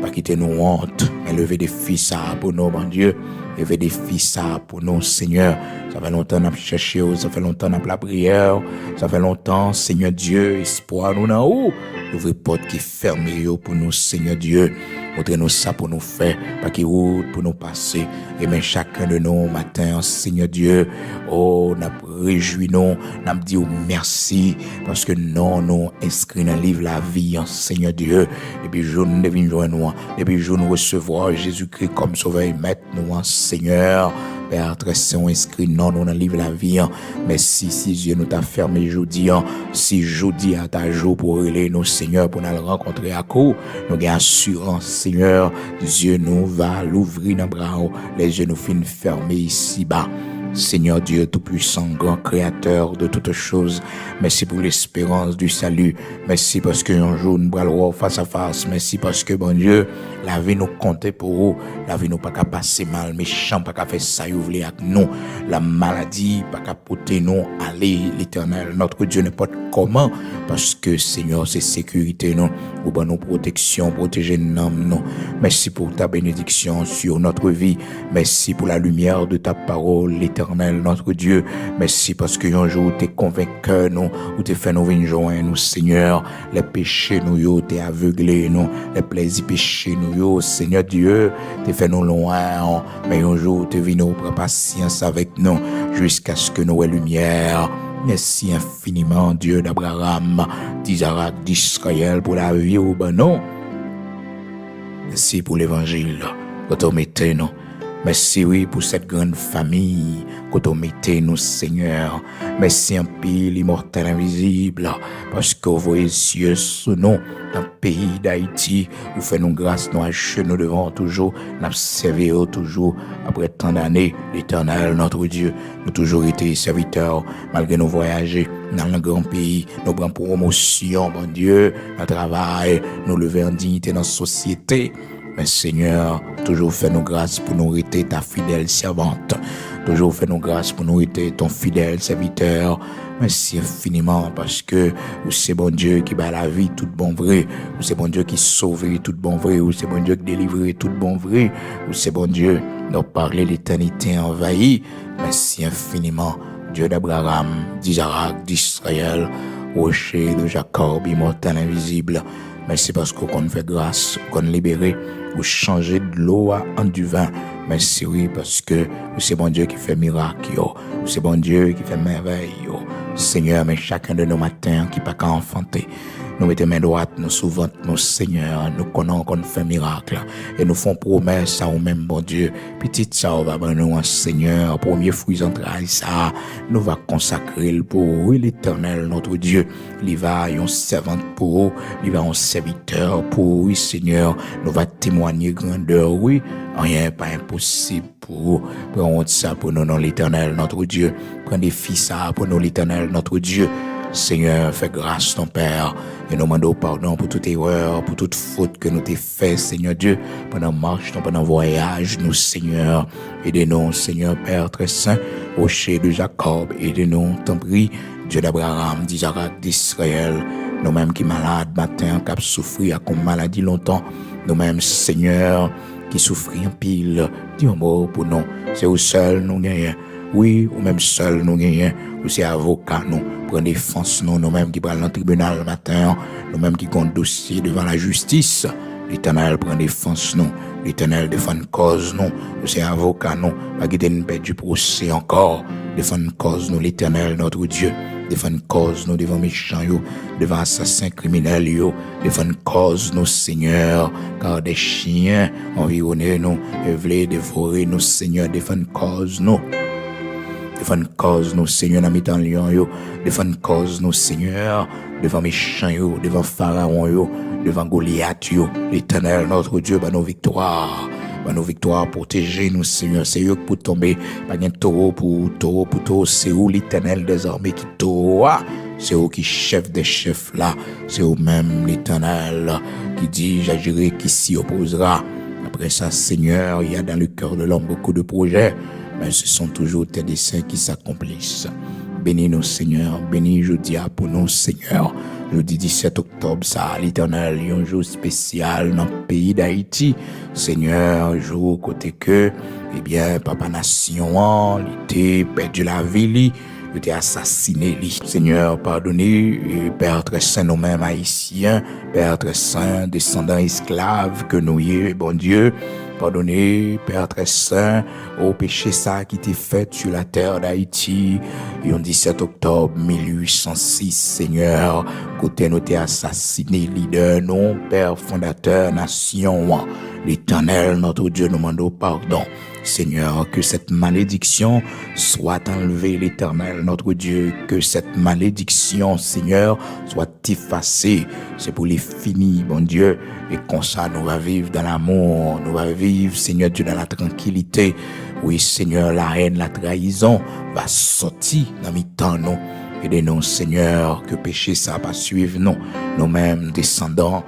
pas quitter nous honte, mais lever des fils à pour nous, bon Dieu, lever des fils à pour nous, Seigneur. Ça fait longtemps qu'on a cherché, ça fait longtemps qu'on a la prière, ça fait longtemps, Seigneur Dieu, espoir nous en haut, ouvrir porte qui ferme pour nous, Seigneur Dieu. Montrez-nous ça pour nous faire, pas qui route pour nous passer. Et même chacun de nous, matin, Seigneur Dieu, oh, n'a réjoui nous, n'a dit merci, parce que nous inscrits dans le livre la vie, Seigneur Dieu. Depuis jour nous devons joindre nous, depuis jour nous recevoir Jésus-Christ comme sauveur et maître nous, Seigneur. Père très saint, inscrit non dans le livre la vie. Merci si Dieu nous t'a fermé jeudi. Si jeudi à ta jour pour aller nous, Seigneur, pour nous rencontrer à coup, nous avons assurance, Seigneur, Dieu nous va l'ouvrir dans bras, les yeux nous finissent fermés ici-bas. Seigneur Dieu Tout-Puissant, grand créateur de toutes choses, merci pour l'espérance du salut. Merci parce qu'un jour nous allons face à face. Merci parce que, bon Dieu, la vie nous compte pour vous. La vie nous pas qu'à passer mal, méchant, pas qu'à faire ça, ouvrir avec nous. La maladie, pas qu'à porter nous, aller, l'Éternel, notre Dieu, n'importe comment. Parce que, Seigneur, c'est sécurité, nous, ou ben nos protections, protéger nous, nous. Merci pour ta bénédiction sur notre vie. Merci pour la lumière de ta parole, l'Éternel. Notre Dieu, merci parce que un jour t'es convaincu nous, ou t'es fait nous venir joindre nous, Seigneur, les péchés nous yo, t'es aveuglé nous, les plaisirs péchés nous yo, Seigneur Dieu, t'es fait nous loin, mais un jour t'es venu prendre patience avec nous, jusqu'à ce que nous ayons lumière. Merci infiniment, Dieu d'Abraham, d'Isaac, d'Israël, pour la vie au bon nom. Merci pour l'évangile, que tu mettez nous. Merci, oui, pour cette grande famille que tu mettez nous, Seigneur. Merci un pile immortel invisible, parce que vous voyez cieux sous nous, dans le pays d'Haïti, vous faites nous grâce, nous nous devons toujours, nous servir toujours, après tant d'années, l'Éternel, notre Dieu, nous toujours été serviteurs, malgré nos voyages dans le grand pays, nous prenons promotion, bon Dieu, notre travail, nous lever en dignité dans la société. Mais Seigneur, toujours fais-nous grâce pour nous rester ta fidèle servante. Toujours fais-nous grâce pour nous rester ton fidèle serviteur. Merci infiniment parce que c'est bon Dieu qui bat la vie tout bon vrai. C'est bon Dieu qui sauve tout bon vrai. C'est bon Dieu qui délivre tout bon vrai. C'est bon Dieu nous parler l'éternité envahie. Merci infiniment. Dieu d'Abraham, d'Isaac, d'Israël, rocher de Jacob, immortel invisible. Merci parce qu'on fait grâce, qu'on libéré, ou changer de l'eau en du vin. Merci, oui, parce que c'est bon Dieu qui fait miracle, c'est bon Dieu qui fait merveille, Seigneur, mais chacun de nos matins qui pas qu'à enfanter, nous mettons main droite, nous souvent, nos Seigneur, nous connaissons qu'on fait miracle, et nous font promesse à nous-mêmes, bon Dieu, petite ça, on va nous, Seigneur, premier fruit entrailles, ça, nous va consacrer pour l'Éternel, notre Dieu, il va y un servante pour, il va un serviteur pour, oui, Seigneur, nous va témoigner grandeur, oui, rien pas impossible pour prendre ça pour nous, non, l'Éternel, notre Dieu, prendre des fils ça pour nous, l'Éternel, notre Dieu. Seigneur, fais grâce, ton Père, et nous demandons pardon pour toute erreur, pour toute faute que nous t'ai fait, Seigneur Dieu, pendant marche, pendant voyage, nous, Seigneur, aidez-nous, Seigneur, Père très saint, rocher de Jacob, aidez-nous, t'en prie, Dieu d'Abraham, d'Isaac, d'Israël, nous-mêmes qui malades, matin, qui souffrir à comme maladie longtemps, nous-mêmes, Seigneur, qui souffrent en pile, dis un mot pour nous, c'est où seul nous gagnons. Oui, ou même seul nous gagnons, ou c'est avocat nous, pour défense nous-mêmes qui parlent dans le tribunal le matin, nous-mêmes qui comptent dossier devant la justice. L'Éternel prend défense nous, l'Éternel défend cause nous, ou c'est avocat nous, pas quitter une paix du procès encore, défend cause nous, l'Éternel notre Dieu, défend cause nous devant méchants yo, devant assassins criminels yo, défend cause nous Seigneur, car des chiens environnent nous, et veulent dévorer nous Seigneur, défend cause nous. Défendre cause nous, Seigneur, dans mi-temps lion, yo. Défendre cause nous, Seigneur, devant méchants, yo, devant Pharaon, yo, devant Goliath, yo. L'Éternel, notre Dieu, bah nos victoires. Bah nos victoires, protégez nous, Seigneur. C'est eux pour tomber. Pas un taureau pour taureau. C'est où l'Éternel des armées qui taureau. C'est eux qui chef des chefs là. C'est eux même l'Éternel qui dit, j'agirai, qui s'y opposera. Après ça, Seigneur, il y a dans le cœur de l'homme beaucoup de projets. mais ce sont toujours tes desseins qui s'accomplissent. Bénis-nous, Seigneur. Bénis jeudi pour nous, Seigneur. Jeudi 17 octobre, ça, l'Éternel, un jour spécial dans le pays d'Haïti. Seigneur, jour côté que, eh bien, Papa Nation, il était perdu la vie, il était assassiné. Seigneur, pardonnez, Père très saint, nous-mêmes haïtiens, Père très saint, descendants esclaves que nous y est, bon Dieu. Pardonnez, Père très saint, au péché ça qui t'est fait sur la terre d'Haïti, le 17 octobre 1806, Seigneur, côté nous t'es assassiné, leader, non, Père fondateur, nation, l'Éternel, notre Dieu, nous demandons pardon. Seigneur, que cette malédiction soit enlevée, l'Éternel, notre Dieu, que cette malédiction, Seigneur, soit effacée. C'est pour les finir, bon Dieu, et comme ça, nous va vivre dans l'amour, nous va vivre, Seigneur Dieu, dans la tranquillité. Oui, Seigneur, la haine, la trahison va sortir dans mi-temps, nous. Aidez-nous, Seigneur, que péché ça va suivre nous. Nous-mêmes, descendants,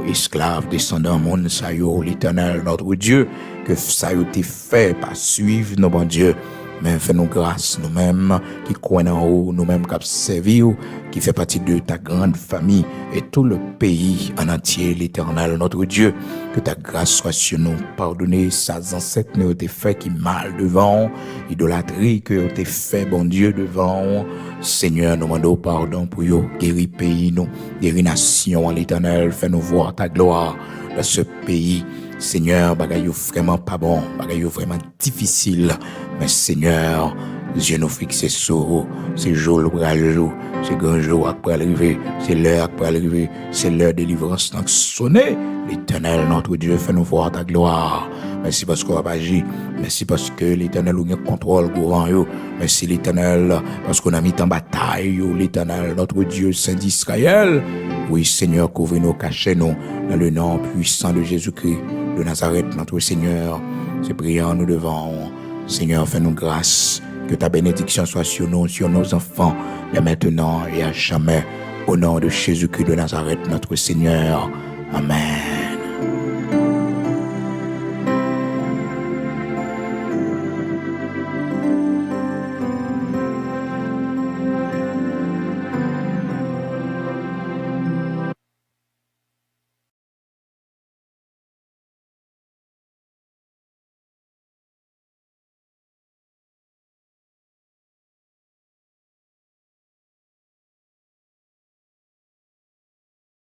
esclaves, descendants, monde, ça y est, l'Éternel, notre Dieu, que ça y est fait, pas suivre nous, bon Dieu. Mais fais-nous grâce, nous-mêmes, qui croient en haut, nous-mêmes qui servi, qui fait partie de ta grande famille et tout le pays en entier, l'Éternel, notre Dieu. Que ta grâce soit sur nous. Pardonnez sa ancêtres nous ont fait qui mal devant, idolâtrie que ont fait, bon Dieu, devant. Seigneur, nous demandons pardon pour vous, guérir pays, nous, guérir nation, l'Éternel, fais-nous voir ta gloire dans ce pays. Seigneur, bagay yo vraiment pas bon, bagay yo vraiment difficile. Mais Seigneur, Dieu nous fixe sur c'est jour le jour, c'est grand jour après arriver, c'est l'heure après arriver, c'est l'heure de délivrance donc sonner. L'Éternel, notre Dieu, fait nous voir ta gloire. Merci parce qu'on va agir. Merci parce que l'Éternel a contrôle gouvernement yo. Merci l'Éternel parce qu'on a mis en bataille yo. L'Éternel, notre Dieu, Saint d'Israël. Oui, Seigneur, couvre-nous, cachez-nous dans le nom puissant de Jésus-Christ de Nazareth, notre Seigneur. C'est priant nous devant. Seigneur, fais-nous grâce. Que ta bénédiction soit sur nous, sur nos enfants, et maintenant et à jamais. Au nom de Jésus-Christ de Nazareth, notre Seigneur. Amen.